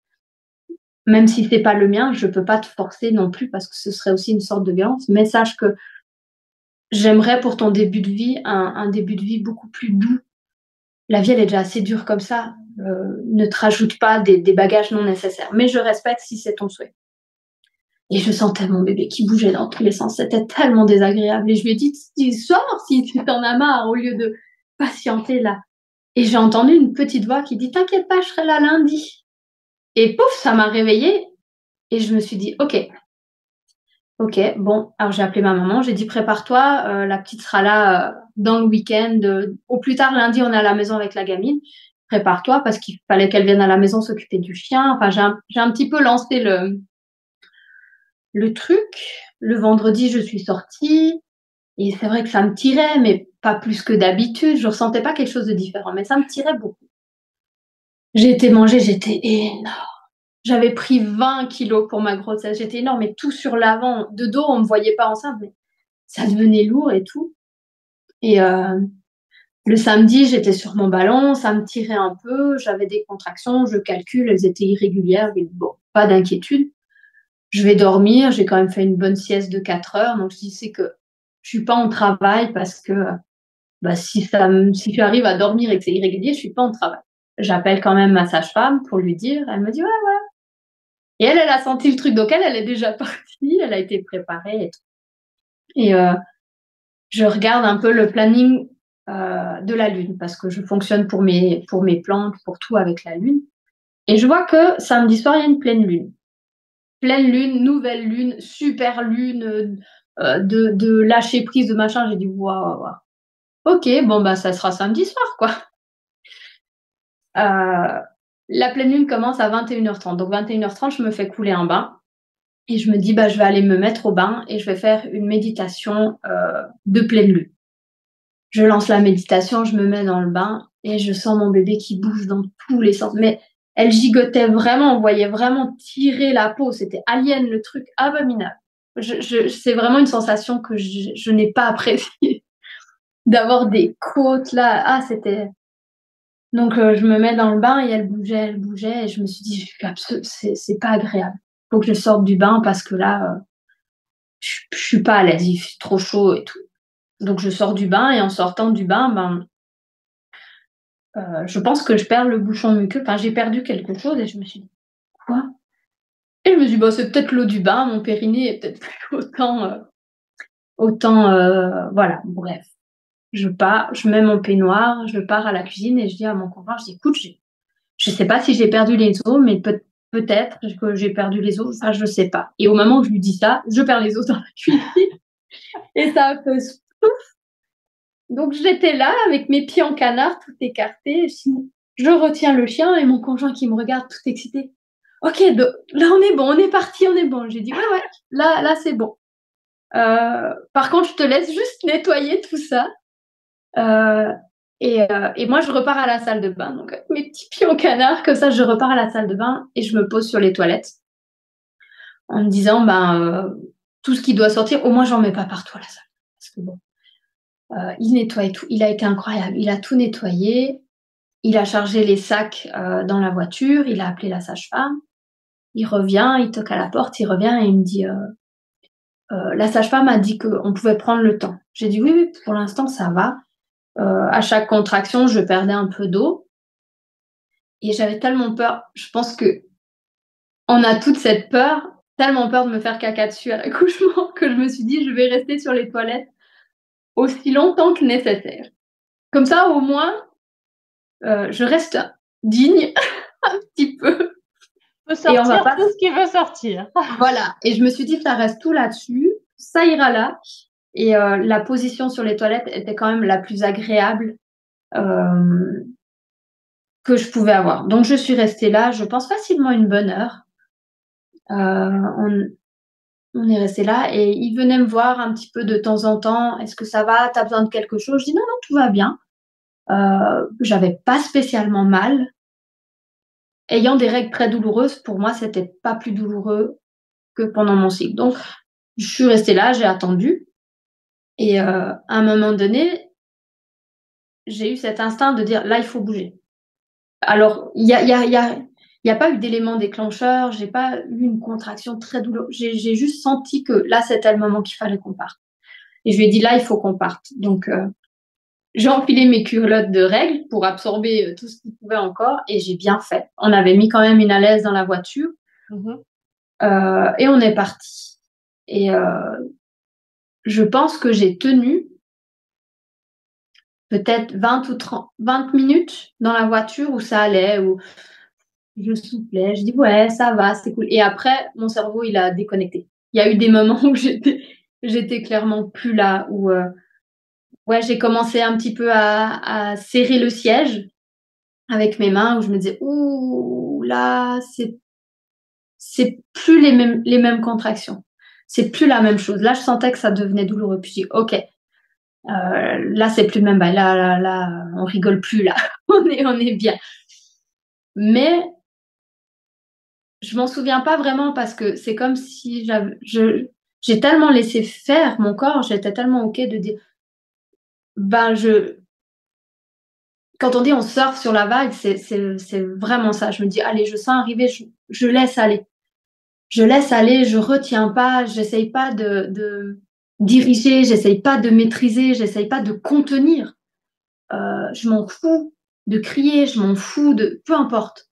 Même si c'est pas le mien, je peux pas te forcer non plus parce que ce serait aussi une sorte de violence. Mais sache que j'aimerais pour ton début de vie un début de vie beaucoup plus doux. La vie, elle est déjà assez dure comme ça. Ne te rajoute pas des bagages non nécessaires. Mais je respecte si c'est ton souhait. Et je sentais mon bébé qui bougeait dans tous les sens. C'était tellement désagréable. Et je lui ai dit, sors si tu t'en as marre, au lieu de patienter là. Et j'ai entendu une petite voix qui dit, t'inquiète pas, je serai là lundi. Et pouf, ça m'a réveillée. Et je me suis dit, ok, bon. Alors j'ai appelé ma maman, j'ai dit, prépare-toi, la petite sera là dans le week-end. Au plus tard, lundi, on est à la maison avec la gamine. Prépare-toi parce qu'il fallait qu'elle vienne à la maison s'occuper du chien. Enfin, j'ai un petit peu lancé le truc. Le vendredi, je suis sortie. Et c'est vrai que ça me tirait, mais pas plus que d'habitude. Je ressentais pas quelque chose de différent, mais ça me tirait beaucoup. J'ai été manger, j'étais énorme. J'avais pris 20 kilos pour ma grossesse. J'étais énorme, mais tout sur l'avant. De dos, on me voyait pas enceinte, mais ça devenait lourd et tout. Et le samedi, j'étais sur mon ballon, ça me tirait un peu. J'avais des contractions, je calcule, elles étaient irrégulières. Mais bon, pas d'inquiétude. Je vais dormir. J'ai quand même fait une bonne sieste de 4 heures. Donc, je dis, c'est que je suis pas en travail parce que si tu arrives à dormir et que c'est irrégulier, je suis pas en travail. J'appelle quand même ma sage-femme pour lui dire. Elle me dit, ouais. Et elle a senti le truc. Donc, elle est déjà partie. Elle a été préparée et tout. Et je regarde un peu le planning de la Lune parce que je fonctionne pour mes plantes, pour tout avec la Lune. Et je vois que samedi soir, il y a une pleine Lune. Pleine Lune, nouvelle Lune, super Lune, de lâcher prise, de machin. J'ai dit, waouh. Ok, bon, ça sera samedi soir, quoi. La pleine lune commence à 21h30. Donc 21h30, je me fais couler un bain et je me dis, je vais aller me mettre au bain et je vais faire une méditation de pleine lune. Je lance la méditation, je me mets dans le bain et je sens mon bébé qui bouge dans tous les sens. Mais elle gigotait vraiment, on voyait vraiment tirer la peau. C'était alien, le truc abominable. C'est vraiment une sensation que je n'ai pas appréciée. D'avoir des côtes là. C'était... Donc, je me mets dans le bain et elle bougeait. Et je me suis dit, c'est pas agréable. Faut que je sorte du bain parce que là, je suis pas à l'aise. Il fait trop chaud et tout. Donc, je sors du bain et en sortant du bain, je pense que je perds le bouchon muqueux. Enfin, j'ai perdu quelque chose et je me suis dit, quoi? Et je me suis dit, c'est peut-être l'eau du bain. Mon périnée est peut-être plus autant, voilà, bref. Je pars, je mets mon peignoir, je pars à la cuisine et je dis à mon conjoint, je dis, écoute, je sais pas si j'ai perdu les os, mais peut-être que j'ai perdu les os, ça je sais pas. Et au moment où je lui dis ça, je perds les os dans la cuisine et ça a fait pouf. Donc j'étais là avec mes pieds en canard, tout écarté. Je retiens le chien et mon conjoint qui me regarde tout excité. Ok, là on est bon, on est parti, on est bon. J'ai dit ouais, là c'est bon. Par contre, je te laisse juste nettoyer tout ça. Et moi, je repars à la salle de bain. Donc, avec mes petits pieds en canard, comme ça, je repars à la salle de bain et je me pose sur les toilettes en me disant, tout ce qui doit sortir, au moins, j'en mets pas partout à la salle. Parce que bon, il nettoie et tout. Il a été incroyable. Il a tout nettoyé. Il a chargé les sacs dans la voiture. Il a appelé la sage-femme. Il revient, il toque à la porte, il revient et il me dit, la sage-femme a dit qu'on pouvait prendre le temps. J'ai dit oui, pour l'instant, ça va. À chaque contraction, je perdais un peu d'eau. Et j'avais tellement peur. Je pense que on a toute cette peur, tellement peur de me faire caca dessus à l'accouchement, que je me suis dit, je vais rester sur les toilettes aussi longtemps que nécessaire. Comme ça, au moins, je reste digne un petit peu. Peut sortir et on va pas... tout ce qui veut sortir. Voilà. Et je me suis dit, ça reste tout là-dessus. Ça ira là. Et la position sur les toilettes était quand même la plus agréable que je pouvais avoir. Donc, je suis restée là, je pense facilement une bonne heure. On est resté là et il venait me voir un petit peu de temps en temps. Est-ce que ça va? T'as besoin de quelque chose? Je dis non, tout va bien. J'avais pas spécialement mal. Ayant des règles très douloureuses, pour moi, c'était pas plus douloureux que pendant mon cycle. Donc, je suis restée là, j'ai attendu. Et à un moment donné, j'ai eu cet instinct de dire là, il faut bouger. Alors, il y a pas eu d'élément déclencheur, j'ai pas eu une contraction très douloureuse. J'ai juste senti que là, c'était le moment qu'il fallait qu'on parte. Et je lui ai dit, là, il faut qu'on parte. Donc, j'ai enfilé mes culottes de règles pour absorber tout ce qu'il pouvait encore et j'ai bien fait. On avait mis quand même une à l'aise dans la voiture. Et on est parti. Et je pense que j'ai tenu peut-être 20 ou 30, 20 minutes dans la voiture où ça allait, où je soufflais, je dis ouais, ça va, c'est cool. Et après, mon cerveau, il a déconnecté. Il y a eu des moments où j'étais clairement plus là, où ouais, j'ai commencé un petit peu à serrer le siège avec mes mains, où je me disais ouh là, c'est plus les mêmes contractions. C'est plus la même chose. Là, je sentais que ça devenait douloureux. Puis je dis ok, là c'est plus le même bail. Là, on rigole plus là. on est bien. Mais je m'en souviens pas vraiment parce que c'est comme si j'ai tellement laissé faire mon corps, j'étais tellement ok de dire, ben quand on dit on surfe sur la vague, c'est vraiment ça. Je me dis, allez, je sens arriver, je laisse aller. Je laisse aller, je retiens pas, j'essaye pas de diriger, j'essaye pas de maîtriser, j'essaye pas de contenir. Je m'en fous de crier, je m'en fous de, peu importe.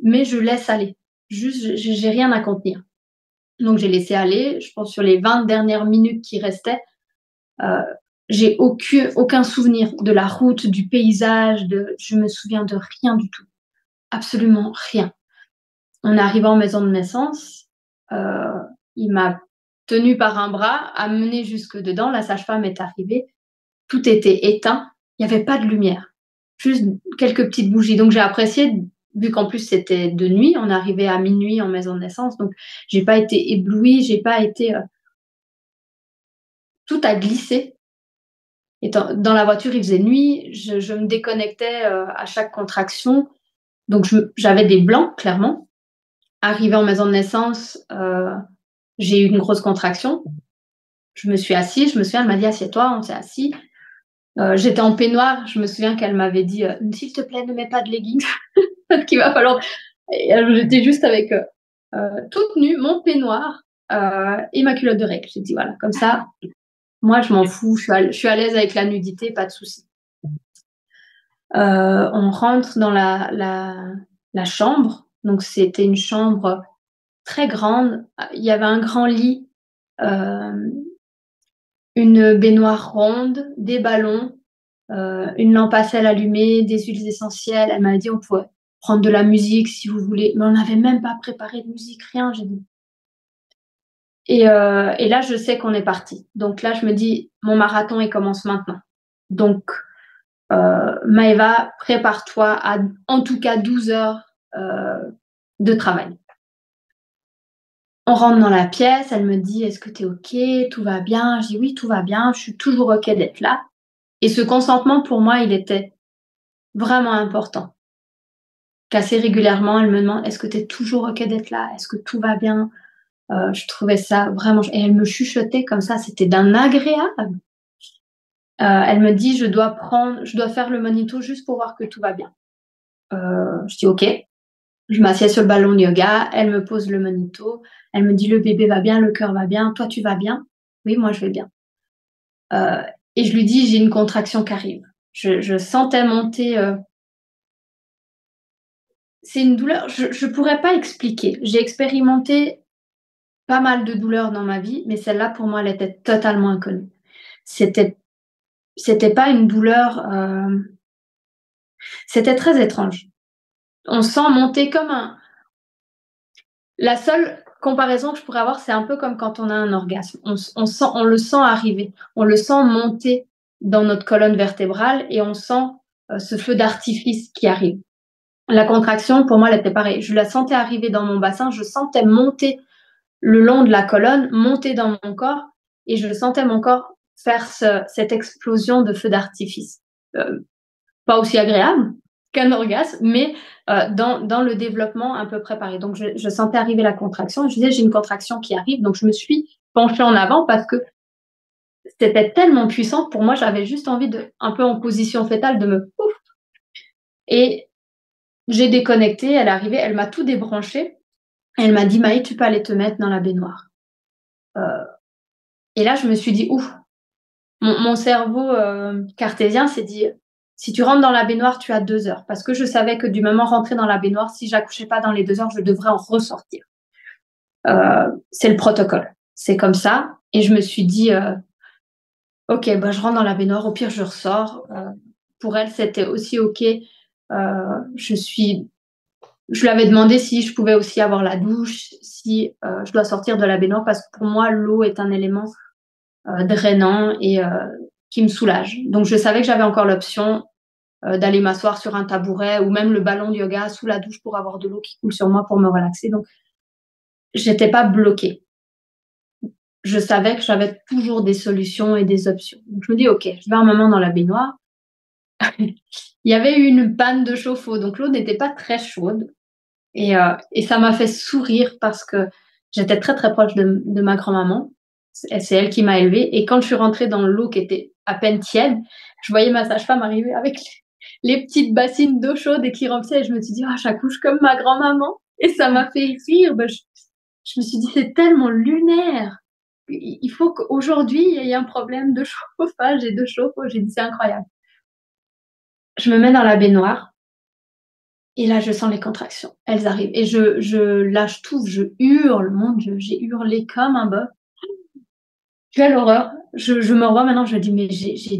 Mais je laisse aller. Juste, j'ai rien à contenir. Donc, j'ai laissé aller. Je pense sur les 20 dernières minutes qui restaient, euh, j'ai aucun souvenir de la route, du paysage. Je me souviens de rien du tout. Absolument rien. On est arrivé en maison de naissance. Euh, il m'a tenu par un bras, amené jusque dedans. La sage-femme est arrivée. Tout était éteint. Il n'y avait pas de lumière. Juste quelques petites bougies. Donc, j'ai apprécié, vu qu'en plus c'était de nuit. On est arrivé à minuit en maison de naissance. Donc, j'ai pas été éblouie. J'ai pas été... tout a glissé. Et dans la voiture, il faisait nuit. Je me déconnectais à chaque contraction. Donc, j'avais des blancs, clairement. Arrivée en maison de naissance, j'ai eu une grosse contraction. Je me suis assise. Je me souviens, elle m'a dit, assieds-toi. On s'est assis. J'étais en peignoir. Je me souviens qu'elle m'avait dit, s'il te plaît, ne mets pas de leggings. Parce qu'il va falloir... Et alors, j'étais juste avec toute nue, mon peignoir et ma culotte de règle. J'ai dit, voilà, comme ça, moi, je m'en fous. Je suis à l'aise avec la nudité, pas de souci. On rentre dans la chambre. Donc, c'était une chambre très grande. Il y avait un grand lit, une baignoire ronde, des ballons, une lampe à sel allumée, des huiles essentielles. Elle m'a dit on pouvait prendre de la musique si vous voulez. Mais on n'avait même pas préparé de musique, rien, j'ai dit. Et là, je sais qu'on est parti. Donc là, je me dis, mon marathon, il commence maintenant. Donc, Maëva, prépare-toi à en tout cas 12 heures de travail. On rentre dans la pièce, elle me dit, est-ce que tu es OK? Tout va bien? Je dis oui, tout va bien, je suis toujours OK d'être là. Et ce consentement, pour moi, il était vraiment important. Qu'assez régulièrement, elle me demande, est-ce que tu es toujours OK d'être là? Est-ce que tout va bien? Je trouvais ça vraiment... Et elle me chuchotait comme ça, c'était d'un agréable. Elle me dit, je dois faire le monito juste pour voir que tout va bien. Je dis OK. Je m'assieds sur le ballon de yoga, elle me pose le monito, elle me dit le bébé va bien, le cœur va bien, toi tu vas bien? Oui, moi je vais bien. Et je lui dis j'ai une contraction qui arrive. Je sentais monter. C'est une douleur, je pourrais pas expliquer. J'ai expérimenté pas mal de douleurs dans ma vie, mais celle-là pour moi elle était totalement inconnue. C'était pas une douleur. C'était très étrange. On sent monter comme un. La seule comparaison que je pourrais avoir, c'est un peu comme quand on a un orgasme. On le sent arriver, on le sent monter dans notre colonne vertébrale et on sent ce feu d'artifice qui arrive. La contraction, pour moi, elle était pareille. Je la sentais arriver dans mon bassin, je sentais monter le long de la colonne, monter dans mon corps et je sentais mon corps faire cette explosion de feu d'artifice. Pas aussi agréable qu'un orgasme, mais dans le développement un peu préparé. Donc, je sentais arriver la contraction et je disais, j'ai une contraction qui arrive. Donc, je me suis penchée en avant parce que c'était tellement puissant. Pour moi, j'avais juste envie un peu en position fétale, de me pouf. Et j'ai déconnecté, elle est arrivée, elle m'a tout débranché. Elle m'a dit, Maï, tu peux aller te mettre dans la baignoire. Et là, je me suis dit, ouf, mon cerveau cartésien s'est dit, si tu rentres dans la baignoire, tu as 2 heures. Parce que je savais que du moment rentré dans la baignoire, si j'accouchais pas dans les 2 heures, je devrais en ressortir. c'est le protocole. C'est comme ça. Et je me suis dit, ok, je rentre dans la baignoire, au pire, je ressors. Pour elle, c'était aussi ok. Je lui avais demandé si je pouvais aussi avoir la douche, si je dois sortir de la baignoire, parce que pour moi, l'eau est un élément drainant et qui me soulage. Donc, je savais que j'avais encore l'option d'aller m'asseoir sur un tabouret ou même le ballon de yoga sous la douche pour avoir de l'eau qui coule sur moi pour me relaxer. Donc, j'étais pas bloquée. Je savais que j'avais toujours des solutions et des options. Donc, je me dis, ok, je vais un moment dans la baignoire. Il y avait eu une panne de chauffe-eau, donc l'eau n'était pas très chaude. Et ça m'a fait sourire parce que j'étais très, très proche de ma grand-maman. C'est elle qui m'a élevée. Et quand je suis rentrée dans l'eau qui était à peine tiède, je voyais ma sage-femme arriver avec les petites bassines d'eau chaude et qui remplissaient. Et je me suis dit, j'accouche comme ma grand-maman. Et ça m'a fait rire. Je me suis dit, c'est tellement lunaire. Il faut qu'aujourd'hui, il y ait un problème de chauffage et de chauffe-eau. J'ai dit, c'est incroyable. Je me mets dans la baignoire. Et là, je sens les contractions. Elles arrivent. Et je lâche tout. Je hurle. Mon Dieu, j'ai hurlé comme un bœuf. Quelle horreur. Je me revois maintenant. Je me dis, mais j'ai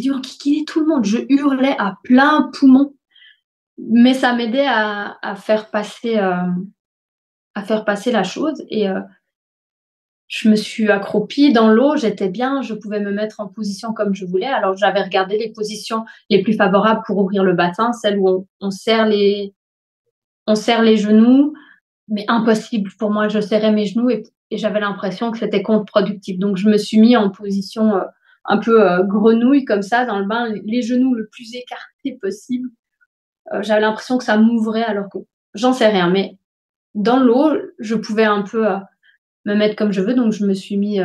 dû enquiquiner tout le monde. Je hurlais à plein poumon. Mais ça m'aidait à faire passer la chose. Et je me suis accroupie dans l'eau. J'étais bien. Je pouvais me mettre en position comme je voulais. Alors, j'avais regardé les positions les plus favorables pour ouvrir le bassin, celles où on serre les genoux, mais impossible pour moi. Je serrais mes genoux et j'avais l'impression que c'était contre-productif. Donc, je me suis mis en position un peu grenouille comme ça dans le bain, les genoux le plus écartés possible. J'avais l'impression que ça m'ouvrait alors que j'en sais rien. Mais dans l'eau, je pouvais un peu me mettre comme je veux. Donc, je me suis mis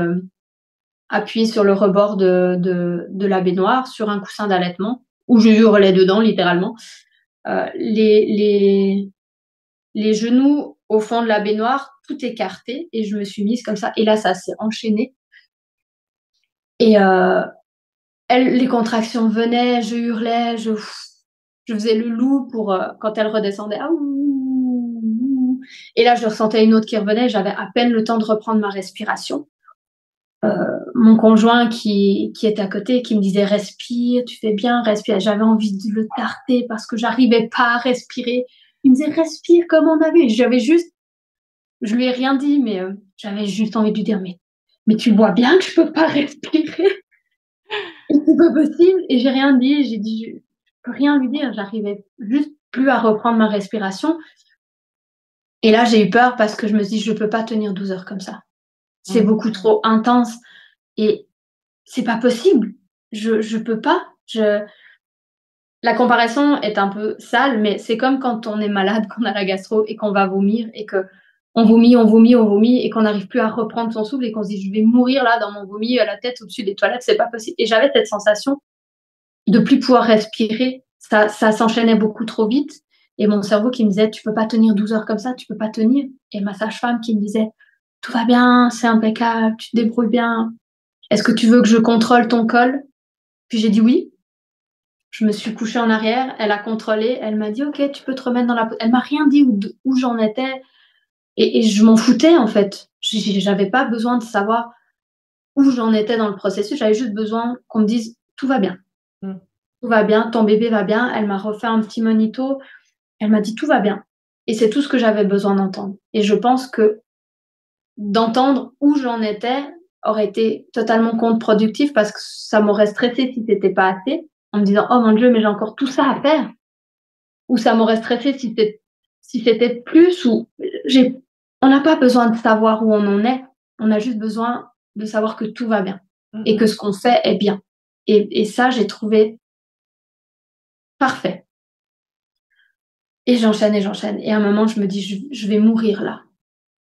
appuyée sur le rebord de la baignoire, sur un coussin d'allaitement, où je hurlais dedans, littéralement. Les genoux au fond de la baignoire, tout écarté, et je me suis mise comme ça. Et là, ça s'est enchaîné. Et les contractions venaient, je hurlais, je faisais le loup pour quand elle redescendait. Ah, ouh. Et là, je ressentais une autre qui revenait. J'avais à peine le temps de reprendre ma respiration. Mon conjoint qui était à côté, qui me disait respire, tu fais bien, respire. J'avais envie de le tarter parce que j'arrivais pas à respirer. Il me disait respire comme on a vu. Je lui ai rien dit, mais j'avais juste envie de lui dire mais tu vois bien que je peux pas respirer. C'est pas possible. Et j'ai rien dit. J'ai dit je peux rien lui dire. J'arrivais juste plus à reprendre ma respiration. Et là, j'ai eu peur parce que je me suis dit je peux pas tenir 12 heures comme ça. C'est beaucoup trop intense et c'est pas possible. Je peux pas. La comparaison est un peu sale, mais c'est comme quand on est malade, qu'on a la gastro et qu'on va vomir et que on vomit et qu'on n'arrive plus à reprendre son souffle et qu'on se dit je vais mourir là dans mon vomi à la tête au-dessus des toilettes, c'est pas possible. Et j'avais cette sensation de plus pouvoir respirer. Ça s'enchaînait beaucoup trop vite et mon cerveau qui me disait tu peux pas tenir 12 heures comme ça, tu peux pas tenir. Et ma sage-femme qui me disait tout va bien, c'est impeccable, tu te débrouilles bien. Est-ce que tu veux que je contrôle ton col? Puis j'ai dit oui. Je me suis couchée en arrière, elle a contrôlé, elle m'a dit ok, tu peux te remettre dans la... Elle m'a rien dit où j'en étais et je m'en foutais en fait. J'avais pas besoin de savoir où j'en étais dans le processus, j'avais juste besoin qu'on me dise tout va bien. Tout va bien, ton bébé va bien. Elle m'a refait un petit monito, elle m'a dit tout va bien. Et c'est tout ce que j'avais besoin d'entendre. Et je pense que d'entendre où j'en étais aurait été totalement contre-productif parce que ça m'aurait stressé si c'était pas assez, en me disant oh mon Dieu mais j'ai encore tout ça à faire, ou ça m'aurait stressé si c'était plus, ou on n'a pas besoin de savoir où on en est, on a juste besoin de savoir que tout va bien et que ce qu'on fait est bien, et ça j'ai trouvé parfait. Et j'enchaîne et à un moment je me dis je vais mourir là,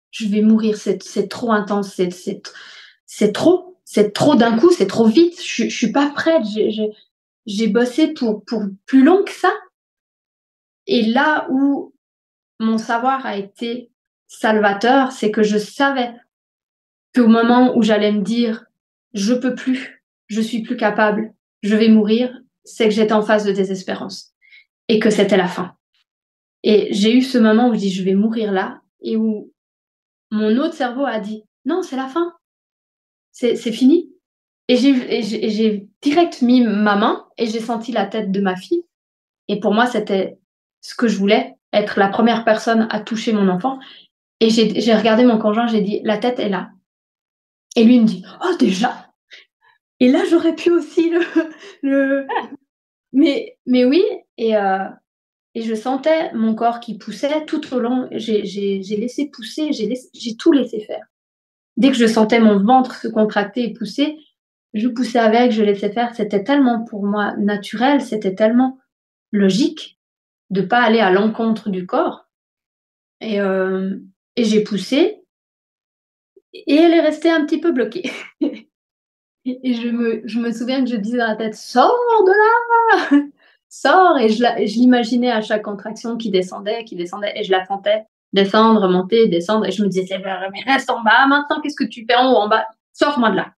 je vais mourir, c'est trop intense, c'est trop d'un coup, c'est trop vite, je suis pas prête, j'ai bossé pour plus long que ça. Et là où mon savoir a été salvateur, c'est que je savais qu'au moment où j'allais me dire je peux plus, je suis plus capable, je vais mourir, c'est que j'étais en phase de désespérance et que c'était la fin. Et j'ai eu ce moment où je dis je vais mourir là, et où mon autre cerveau a dit non, c'est la fin, c'est fini. Et j'ai direct mis ma main et j'ai senti la tête de ma fille. Et pour moi, c'était ce que je voulais, être la première personne à toucher mon enfant. Et j'ai regardé mon conjoint, j'ai dit la tête est là. Et lui il me dit oh déjà. Et là j'aurais pu aussi le... Mais oui. Et je sentais mon corps qui poussait tout au long. J'ai laissé pousser, j'ai tout laissé faire. Dès que je sentais mon ventre se contracter et pousser, je poussais avec, je laissais faire. C'était tellement pour moi naturel, c'était tellement logique de pas aller à l'encontre du corps. Et, et j'ai poussé et elle est restée un petit peu bloquée. Et je me souviens que je disais dans la tête, sors de là, sors. Et je l'imaginais à chaque contraction qui descendait, et je la sentais descendre, monter, descendre. Et je me disais, mais reste en bas maintenant, qu'est-ce que tu fais en haut, en bas? Sors-moi de là.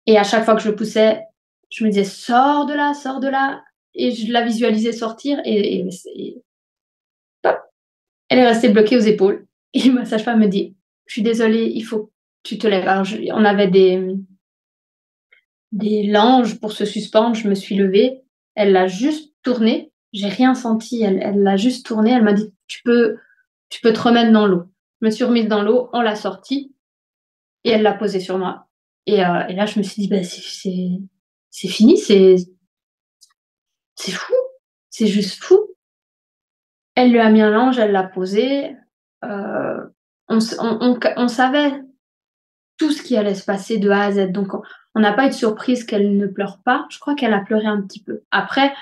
Et à chaque fois que je poussais, je me disais, sors de là, sors de là. Et je la visualisais sortir et hop, elle est restée bloquée aux épaules. Et ma sage-femme me dit, je suis désolée, il faut que tu te lèves. Alors, on avait des langes pour se suspendre. Je me suis levée. Elle l'a juste tourné. J'ai rien senti. Elle l'a juste tourné. Elle m'a dit, tu peux te remettre dans l'eau. Je me suis remise dans l'eau. On l'a sortie et elle l'a posée sur moi. Et là, je me suis dit, bah, c'est fini. C'est fou. C'est juste fou. Elle lui a mis un linge, elle l'a posé. On savait tout ce qui allait se passer de A à Z. Donc, on n'a pas été surprise qu'elle ne pleure pas. Je crois qu'elle a pleuré un petit peu. Après,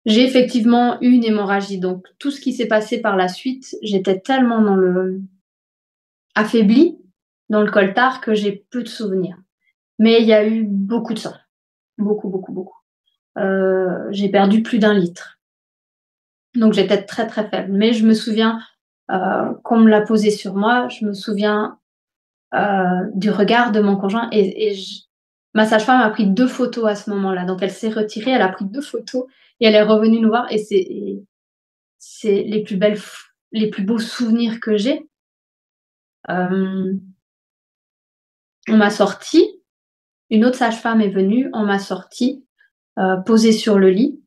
j'ai effectivement eu une hémorragie. Donc, tout ce qui s'est passé par la suite, j'étais tellement affaiblie dans le coltard que j'ai peu de souvenirs. Mais il y a eu beaucoup de sang. Beaucoup, beaucoup, beaucoup. J'ai perdu plus d'1 litre. Donc, j'étais très, très faible. Mais je me souviens qu'on me l'a posé sur moi. Je me souviens du regard de mon conjoint. Ma sage-femme a pris 2 photos à ce moment-là. Donc, elle s'est retirée, elle a pris 2 photos et elle est revenue nous voir. Et c'est les plus beaux souvenirs que j'ai. On m'a sortie, une autre sage-femme est venue, on m'a sortie, posée sur le lit.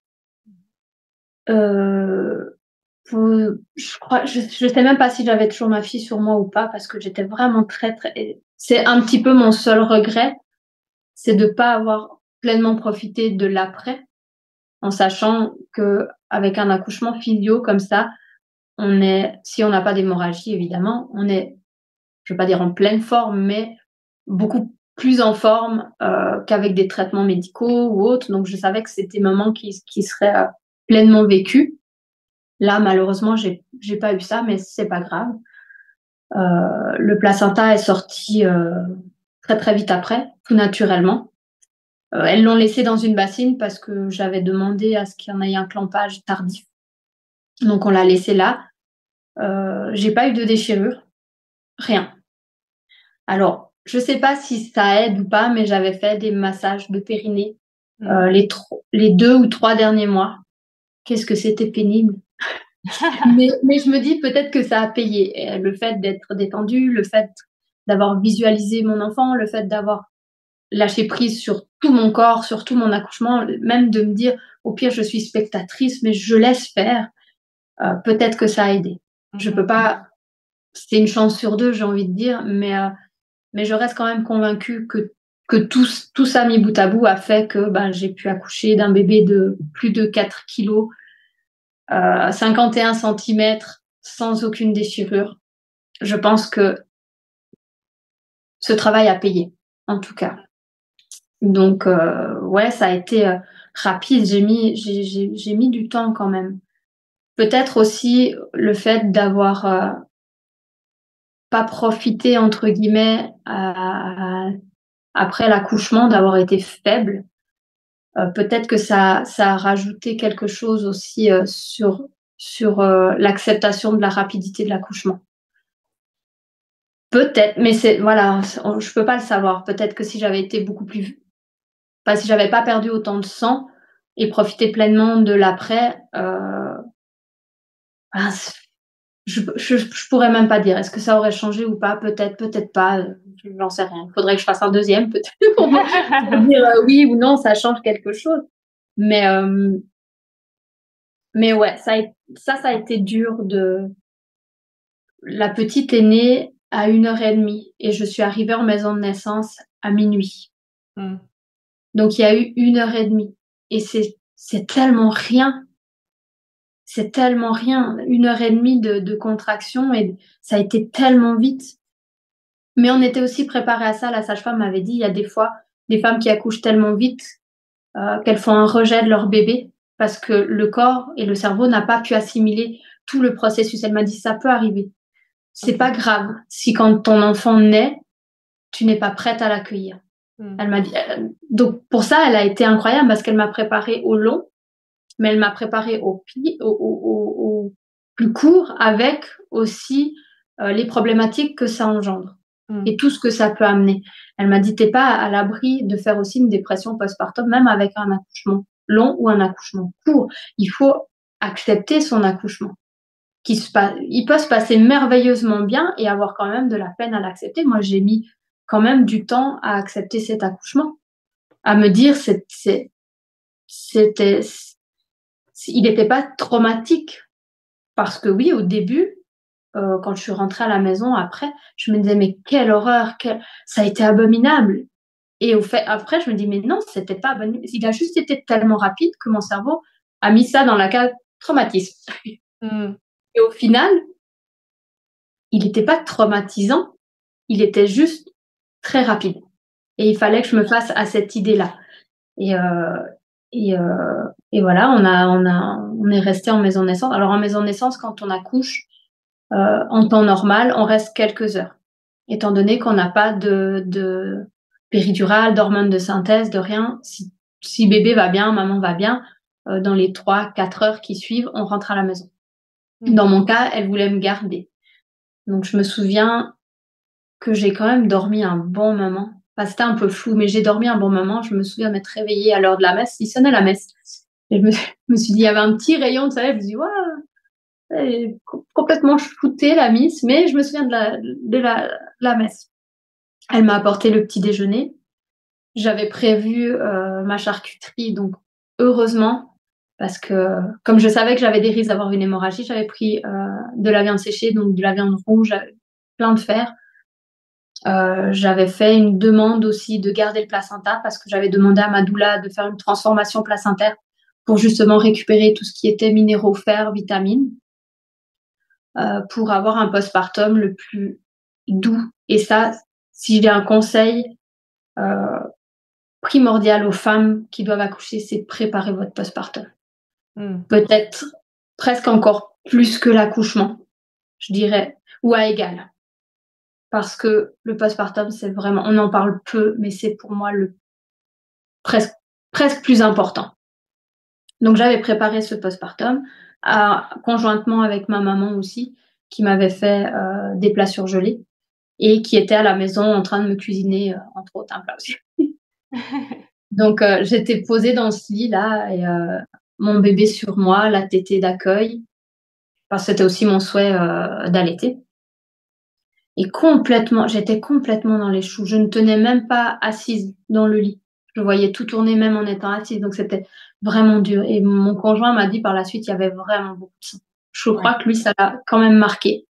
Je sais même pas si j'avais toujours ma fille sur moi ou pas parce que j'étais vraiment très, très... C'est un petit peu mon seul regret, c'est de pas avoir pleinement profité de l'après, en sachant que avec un accouchement filial comme ça, si on n'a pas d'hémorragie évidemment, on est, je veux pas dire en pleine forme, mais beaucoup plus en forme qu'avec des traitements médicaux ou autres. Donc je savais que c'était un moment qui serait pleinement vécu. Là, malheureusement, j'ai pas eu ça, mais c'est pas grave. Le placenta est sorti très très vite après, tout naturellement. Elles l'ont laissé dans une bassine parce que j'avais demandé à ce qu'il y en ait un clampage tardif. Donc on l'a laissé là. J'ai pas eu de déchirure, rien. Alors, je sais pas si ça aide ou pas, mais j'avais fait des massages de périnée les 2 ou 3 derniers mois. Qu'est-ce que c'était pénible. mais je me dis peut-être que ça a payé. Le fait d'être détendue, le fait d'avoir visualisé mon enfant, le fait d'avoir lâché prise sur tout mon corps, sur tout mon accouchement, même de me dire au pire je suis spectatrice, mais je laisse faire. Peut-être que ça a aidé. Je peux pas, c'est une chance sur 2, j'ai envie de dire, mais je reste quand même convaincue que tout ça mis bout à bout a fait que j'ai pu accoucher d'un bébé de plus de 4 kilos, 51 centimètres, sans aucune déchirure. Je pense que ce travail a payé, en tout cas. Donc, ouais, ça a été rapide. J'ai mis du temps quand même. Peut-être aussi le fait d'avoir pas profité, entre guillemets, après l'accouchement, d'avoir été faible. Peut-être que ça a rajouté quelque chose aussi sur l'acceptation de la rapidité de l'accouchement. Peut-être, mais je peux pas le savoir. Peut-être que si j'avais été si j'avais pas perdu autant de sang et profité pleinement de l'après, je pourrais même pas dire. Est-ce que ça aurait changé ou pas? Peut-être, peut-être pas. J'en sais rien. Il faudrait que je fasse un deuxième, peut-être, pour dire oui ou non, ça change quelque chose. Mais, mais ouais, ça a été dur La petite est née à 1h30 et je suis arrivée en maison de naissance à minuit. Mm. Donc, il y a eu 1h30. Et c'est tellement rien. C'est tellement rien. 1h30 de contraction et ça a été tellement vite. Mais on était aussi préparés à ça. La sage-femme m'avait dit, il y a des fois des femmes qui accouchent tellement vite qu'elles font un rejet de leur bébé parce que le corps et le cerveau n'a pas pu assimiler tout le processus. Elle m'a dit, ça peut arriver. C'est pas grave si quand ton enfant naît, tu n'es pas prête à l'accueillir. Elle m'a dit, donc pour ça, elle a été incroyable parce qu'elle m'a préparée au long, mais elle m'a préparée au plus court avec aussi les problématiques que ça engendre et tout ce que ça peut amener. Elle m'a dit, t'es pas à l'abri de faire aussi une dépression postpartum, même avec un accouchement long ou un accouchement court. Il faut accepter son accouchement. Il peut se passer merveilleusement bien et avoir quand même de la peine à l'accepter. Moi, j'ai mis quand même du temps à accepter cet accouchement, à me dire il n'était pas traumatique. Parce que oui, au début, quand je suis rentrée à la maison après, je me disais, mais quelle horreur, ça a été abominable. Et après, je me dis, mais non, c'était pas abominable. Il a juste été tellement rapide que mon cerveau a mis ça dans la case traumatisme. Et au final, il n'était pas traumatisant, il était juste très rapide. Et il fallait que je me fasse à cette idée-là. Et voilà, on est resté en maison de naissance. Alors en maison de naissance, quand on accouche en temps normal, on reste quelques heures, étant donné qu'on n'a pas de péridurale, d'hormones de synthèse, de rien. Si bébé va bien, maman va bien, dans les 3-4 heures qui suivent, on rentre à la maison. Dans mon cas, elle voulait me garder. Donc je me souviens que j'ai quand même dormi un bon moment. Enfin, c'était un peu flou, mais j'ai dormi un bon moment. Je me souviens m'être réveillée à l'heure de la messe. Il sonnait la messe. Et je me suis dit, il y avait un petit rayon de soleil. Je me suis dit, waouh, elle est complètement shootée, la miss. Mais je me souviens de la messe. Elle m'a apporté le petit déjeuner. J'avais prévu ma charcuterie, donc heureusement, parce que comme je savais que j'avais des risques d'avoir une hémorragie, j'avais pris de la viande séchée, donc de la viande rouge, plein de fer. J'avais fait une demande aussi de garder le placenta parce que j'avais demandé à ma doula de faire une transformation placentaire pour justement récupérer tout ce qui était minéraux, fer, vitamines, pour avoir un postpartum le plus doux. Et ça, si j'ai un conseil primordial aux femmes qui doivent accoucher, c'est préparer votre postpartum. Peut-être presque encore plus que l'accouchement, je dirais, ou à égal. Parce que le postpartum, c'est vraiment, on en parle peu, mais c'est pour moi le presque plus important. Donc, j'avais préparé ce postpartum conjointement avec ma maman aussi, qui m'avait fait des plats surgelés et qui était à la maison en train de me cuisiner, entre autres, un plat aussi. Donc, j'étais posée dans ce lit-là et mon bébé sur moi, la tétée d'accueil, parce que c'était aussi mon souhait d'allaiter. Et j'étais complètement dans les choux. Je ne tenais même pas assise dans le lit. Je voyais tout tourner même en étant assise. Donc, c'était vraiment dur. Et mon conjoint m'a dit par la suite, il y avait vraiment beaucoup de sang. Je crois que lui, ça l'a quand même marqué.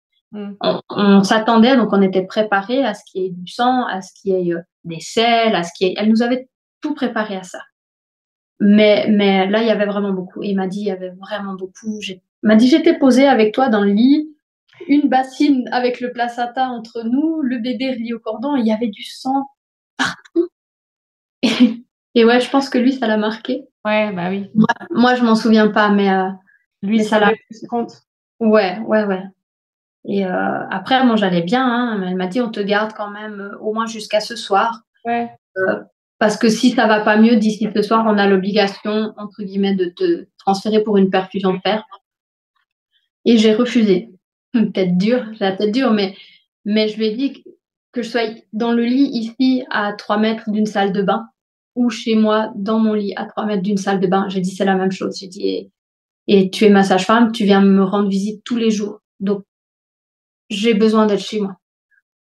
On s'attendait, donc on était préparés à ce qu'il y ait du sang, à ce qu'il y ait des selles, Elle nous avait tout préparé à ça. Mais là, il y avait vraiment beaucoup. Et il m'a dit, il y avait vraiment beaucoup. Il m'a dit, j'étais posée avec toi dans le lit, une bassine avec le placenta entre nous, le bébé relié au cordon, et il y avait du sang partout. Et ouais, je pense que lui, ça l'a marqué. Ouais, bah oui. Moi, je m'en souviens pas, mais lui, ça l'a plus compte. Ouais. Et après, moi, j'allais bien. Hein. Elle m'a dit, on te garde quand même au moins jusqu'à ce soir. Ouais. Parce que si ça va pas mieux d'ici ce soir, on a l'obligation, entre guillemets, de te transférer pour une perfusion de fer. Et j'ai refusé. Peut-être dur, j'ai la tête dure, mais je lui ai dit que je sois dans le lit ici à 3 mètres d'une salle de bain ou chez moi dans mon lit à 3 mètres d'une salle de bain. J'ai dit c'est la même chose. J'ai dit et tu es ma sage-femme, tu viens me rendre visite tous les jours. Donc j'ai besoin d'être chez moi.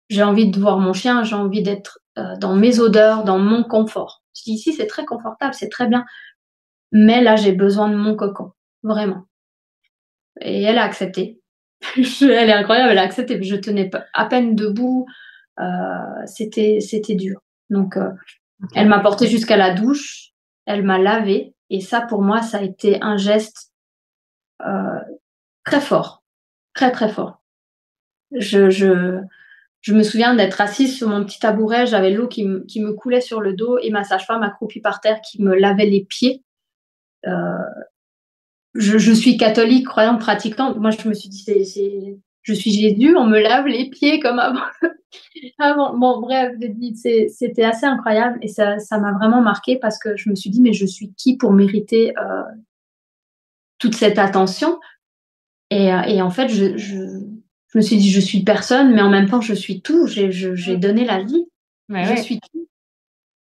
J'ai envie de voir mon chien, j'ai envie d'être dans mes odeurs, dans mon confort. Je dis ici, c'est très confortable, c'est très bien. Mais là, j'ai besoin de mon cocon, vraiment. Et elle a accepté. Elle est incroyable, elle a accepté. Je tenais pas, à peine debout, c'était dur. Donc, elle m'a portée jusqu'à la douche, elle m'a lavée. Et ça, pour moi, ça a été un geste très fort, très, très fort. Je me souviens d'être assise sur mon petit tabouret, j'avais l'eau qui me coulait sur le dos et ma sage-femme accroupie par terre qui me lavait les pieds. Je suis catholique, croyante, pratiquante. Moi, je me suis dit, je suis Jésus, on me lave les pieds comme avant. Bon, bref, c'était assez incroyable et ça m'a vraiment marquée parce que je me suis dit, mais je suis qui pour mériter toute cette attention? Et en fait, je me suis dit, je suis personne, mais en même temps, je suis tout. J'ai donné la vie. Je suis tout.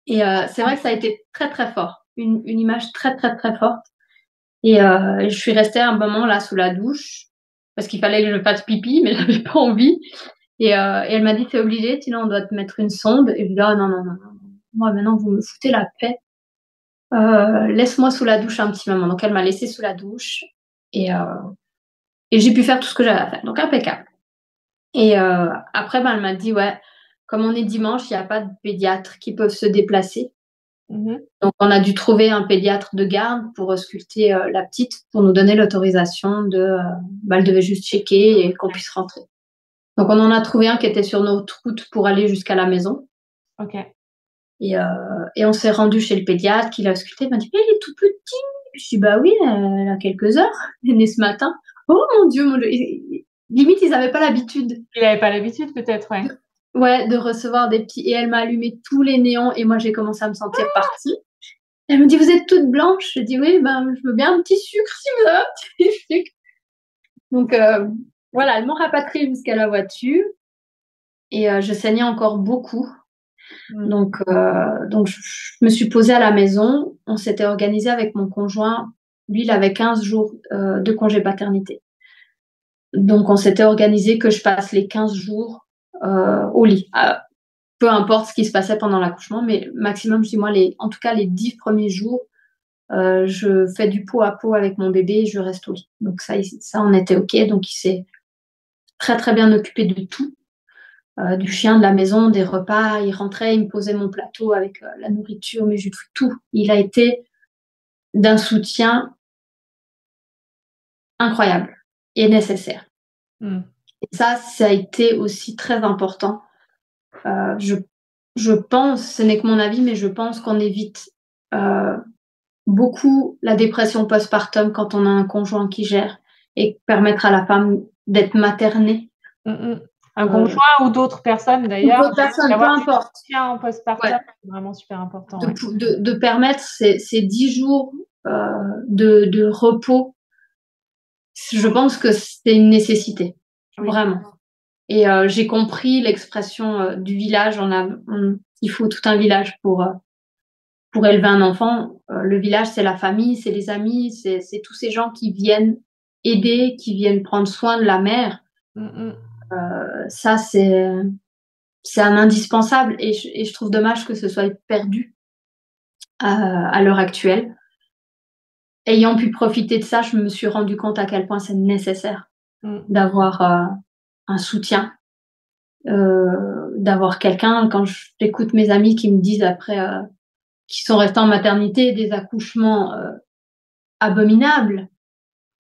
Et c'est vrai que ça a été très, très fort. Une image très, très, très forte. Et je suis restée un moment là sous la douche parce qu'il fallait que je fasse pipi, mais j'avais pas envie. Et elle m'a dit, c'est obligé, sinon on doit te mettre une sonde. Et je lui ai dit, oh non, non, non, non. Moi, maintenant, vous me foutez la paix. Laisse-moi sous la douche un petit moment. Donc, elle m'a laissée sous la douche. Et j'ai pu faire tout ce que j'avais à faire. Donc, impeccable. Et après, elle m'a dit, ouais, comme on est dimanche, il n'y a pas de pédiatres qui peuvent se déplacer. Donc, on a dû trouver un pédiatre de garde pour sculpter la petite, pour nous donner l'autorisation elle devait juste checker et qu'on puisse rentrer. Donc, on en a trouvé un qui était sur notre route pour aller jusqu'à la maison. Ok. Et on s'est rendu chez le pédiatre qui l'a sculpté. Il m'a dit, mais il est tout petit. Je dis, bah oui, elle a quelques heures. Elle est née ce matin. Oh mon Dieu, mon Dieu. Limite, ils n'avaient pas l'habitude. Il n'avait pas l'habitude, peut-être, ouais. Ouais, de recevoir des petits. Et elle m'a allumé tous les néons et moi, j'ai commencé à me sentir partie. Elle me dit, vous êtes toute blanche. Je dis, oui, ben, je veux bien un petit sucre si vous avez un petit sucre. Donc, voilà, elles m'ont rapatriée jusqu'à la voiture. Et je saignais encore beaucoup. Donc, je me suis posée à la maison. On s'était organisé avec mon conjoint. Lui, il avait 15 jours de congé paternité. Donc, on s'était organisé que je passe les 15 jours au lit. Peu importe ce qui se passait pendant l'accouchement, mais maximum, je dis moi, en tout cas les 10 premiers jours, je fais du pot à pot avec mon bébé et je reste au lit. Donc ça on était OK. Donc il s'est très très bien occupé de tout, du chien, de la maison, des repas. Il rentrait, il me posait mon plateau avec la nourriture, mes jus de fruits, tout. Il a été d'un soutien incroyable et nécessaire. Et ça a été aussi très important. Je pense, ce n'est que mon avis, mais je pense qu'on évite beaucoup la dépression postpartum quand on a un conjoint qui gère et permettre à la femme d'être maternée. Un conjoint ou d'autres personnes d'ailleurs. D'autres personnes, peu importe. En postpartum, c'est vraiment super important. De permettre ces 10 jours de repos, je pense que c'est une nécessité, vraiment. Et j'ai compris l'expression du village. Il faut tout un village pour élever un enfant. Le village, c'est la famille, c'est les amis, c'est tous ces gens qui viennent aider, qui viennent prendre soin de la mère. Ça, c'est un indispensable et je trouve dommage que ce soit perdu à l'heure actuelle. Ayant pu profiter de ça, je me suis rendu compte à quel point c'est nécessaire d'avoir un soutien, d'avoir quelqu'un. Quand j'écoute mes amis qui me disent après qui sont restés en maternité des accouchements abominables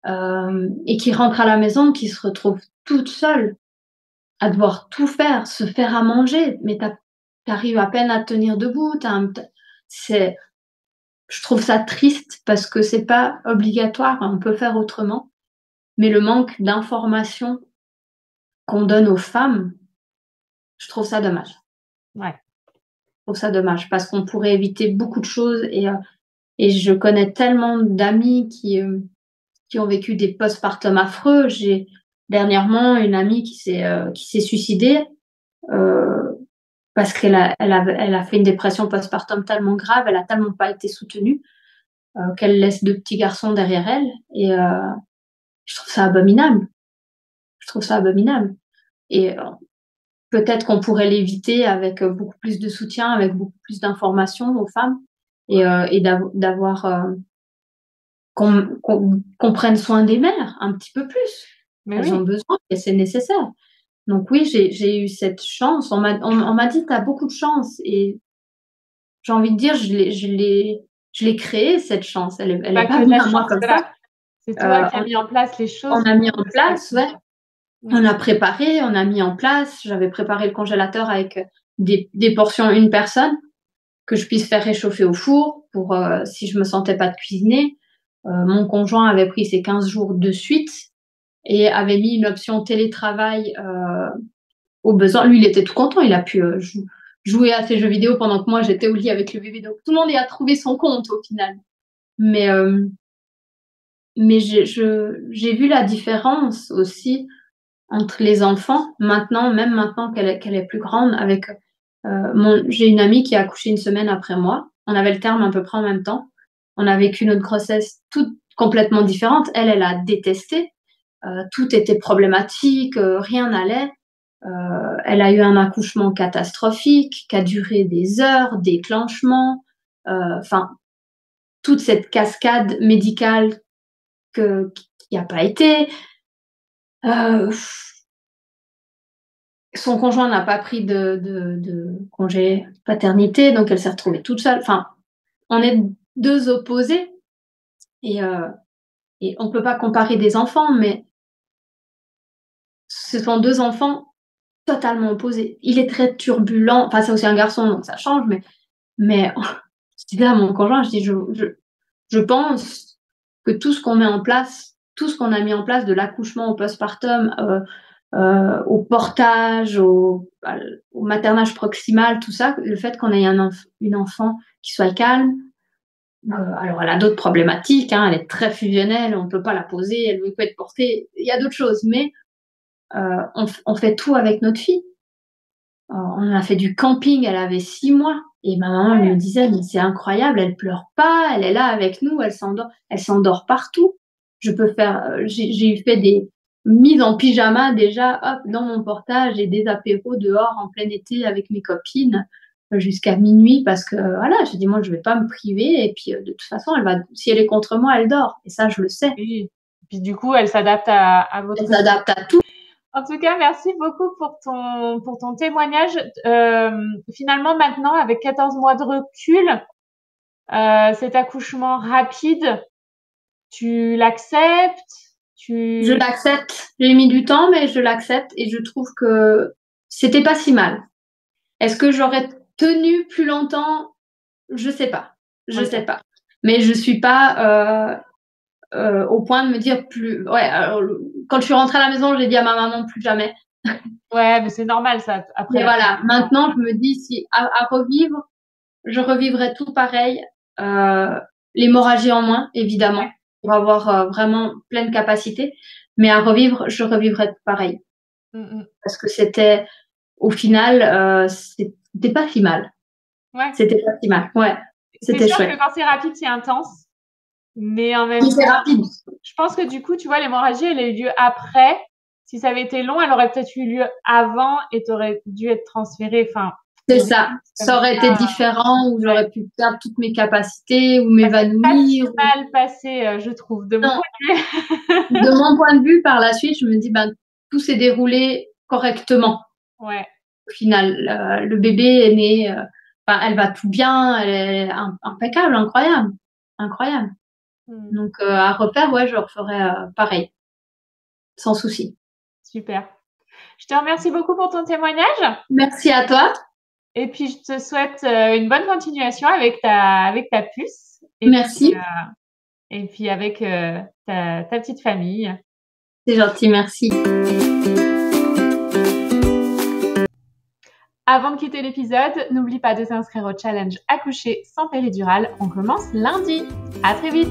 et qui rentrent à la maison, qui se retrouvent toutes seules à devoir tout faire, se faire à manger, mais t'arrives à peine à tenir debout. Je trouve ça triste parce que c'est pas obligatoire, on peut faire autrement, mais le manque d'information qu'on donne aux femmes, je trouve ça dommage. Ouais. Je trouve ça dommage parce qu'on pourrait éviter beaucoup de choses et je connais tellement d'amis qui ont vécu des postpartum affreux. J'ai dernièrement une amie qui s'est suicidée parce qu'elle a fait une dépression postpartum tellement grave, elle a tellement pas été soutenue qu'elle laisse 2 petits garçons derrière elle. Et je trouve ça abominable. Et peut-être qu'on pourrait l'éviter avec beaucoup plus de soutien, avec beaucoup plus d'informations aux femmes et d'avoir qu'on prenne soin des mères un petit peu plus. Mais Elles oui. ont besoin et c'est nécessaire. Donc oui, j'ai eu cette chance. On m'a dit, tu as beaucoup de chance. Et j'ai envie de dire, je l'ai créée, cette chance. Elle C'est est pas pas que de venue la à moi chance, comme ça. voilà. C'est toi qui as mis en place les choses On a mis pour en que ça place, ouais. Mmh. On a préparé, on a mis en place. J'avais préparé le congélateur avec des portions une personne que je puisse faire réchauffer au four pour si je me sentais pas de cuisiner. Mon conjoint avait pris ses 15 jours de suite et avait mis une option télétravail au besoin. Lui, il était tout content. Il a pu jouer à ses jeux vidéo pendant que moi, j'étais au lit avec le bébé. Donc, tout le monde y a trouvé son compte au final. Mais j'ai vu la différence aussi entre les enfants, maintenant, même maintenant qu'elle est plus grande, avec j'ai une amie qui a accouché une semaine après moi. On avait le terme à peu près en même temps. On a vécu notre grossesse toute complètement différente. Elle a détesté. Tout était problématique, rien n'allait. Elle a eu un accouchement catastrophique qui a duré des heures, déclenchement, enfin, toute cette cascade médicale qui n'a pas été. Son conjoint n'a pas pris de congé paternité, donc elle s'est retrouvée toute seule. Enfin, on est deux opposés et on ne peut pas comparer des enfants, mais ce sont deux enfants totalement opposés. Il est très turbulent. Enfin, c'est aussi un garçon, donc ça change, mais je disais à mon conjoint, je dis, je pense que tout ce qu'on met en place, tout ce qu'on a mis en place de l'accouchement au postpartum, au portage, au maternage proximal, tout ça, le fait qu'on ait une enfant qui soit calme, alors elle a d'autres problématiques, hein, elle est très fusionnelle, on ne peut pas la poser, elle veut pas être portée, il y a d'autres choses, mais on fait tout avec notre fille. On a fait du camping, elle avait 6 mois. Et ma maman me disait, mais c'est incroyable, elle pleure pas, elle est là avec nous, elle s'endort partout. Je peux faire, j'ai fait des mises en pyjama déjà, hop, dans mon portage et des apéros dehors en plein été avec mes copines jusqu'à minuit parce que voilà, j'ai dit moi je vais pas me priver et puis de toute façon si elle est contre moi, elle dort et ça je le sais. Oui. Puis du coup, elle s'adapte à votre Elle s'adapte à tout. En tout cas, merci beaucoup pour ton témoignage. Finalement, maintenant, avec 14 mois de recul, cet accouchement rapide, tu l'acceptes? Je l'accepte. J'ai mis du temps, mais je l'accepte et je trouve que c'était pas si mal. Est-ce que j'aurais tenu plus longtemps? Je sais pas. Je sais pas. Mais je suis pas au point de me dire plus. Ouais. Alors, quand je suis rentrée à la maison, j'ai dit à ma maman plus jamais. Ouais, mais c'est normal ça. Après. Mais voilà. Maintenant, je me dis si à revivre, je revivrais tout pareil. L'hémorragie en moins, évidemment, pour avoir vraiment pleine capacité. Mais à revivre, je revivrais tout pareil. Parce que c'était, au final, c'était pas si mal. Ouais. C'était pas si mal. Ouais. C'était sûr chouette. que quand c'est rapide, c'est intense. Mais en même temps, c'est rapide. Je pense que du coup, tu vois, l'hémorragie, elle a eu lieu après. Si ça avait été long, elle aurait peut-être eu lieu avant et tu aurais dû être transférée. Enfin, c'est ça. Ça aurait été différent où j'aurais pu perdre toutes mes capacités ou m'évanouir. Pas si mal passé, je trouve, de mon point de vue. De mon point de vue, par la suite, je me dis, tout s'est déroulé correctement. Ouais. Au final, le bébé est né, elle va tout bien, elle est impeccable, incroyable. Incroyable. Donc, à refaire, ouais, je referais pareil. Sans souci. Super. Je te remercie beaucoup pour ton témoignage. Merci à toi. Et puis, je te souhaite une bonne continuation avec ta puce. Merci. Et puis avec ta petite famille. C'est gentil, merci. Avant de quitter l'épisode, n'oublie pas de t'inscrire au challenge Accoucher sans péridurale. On commence lundi. À très vite.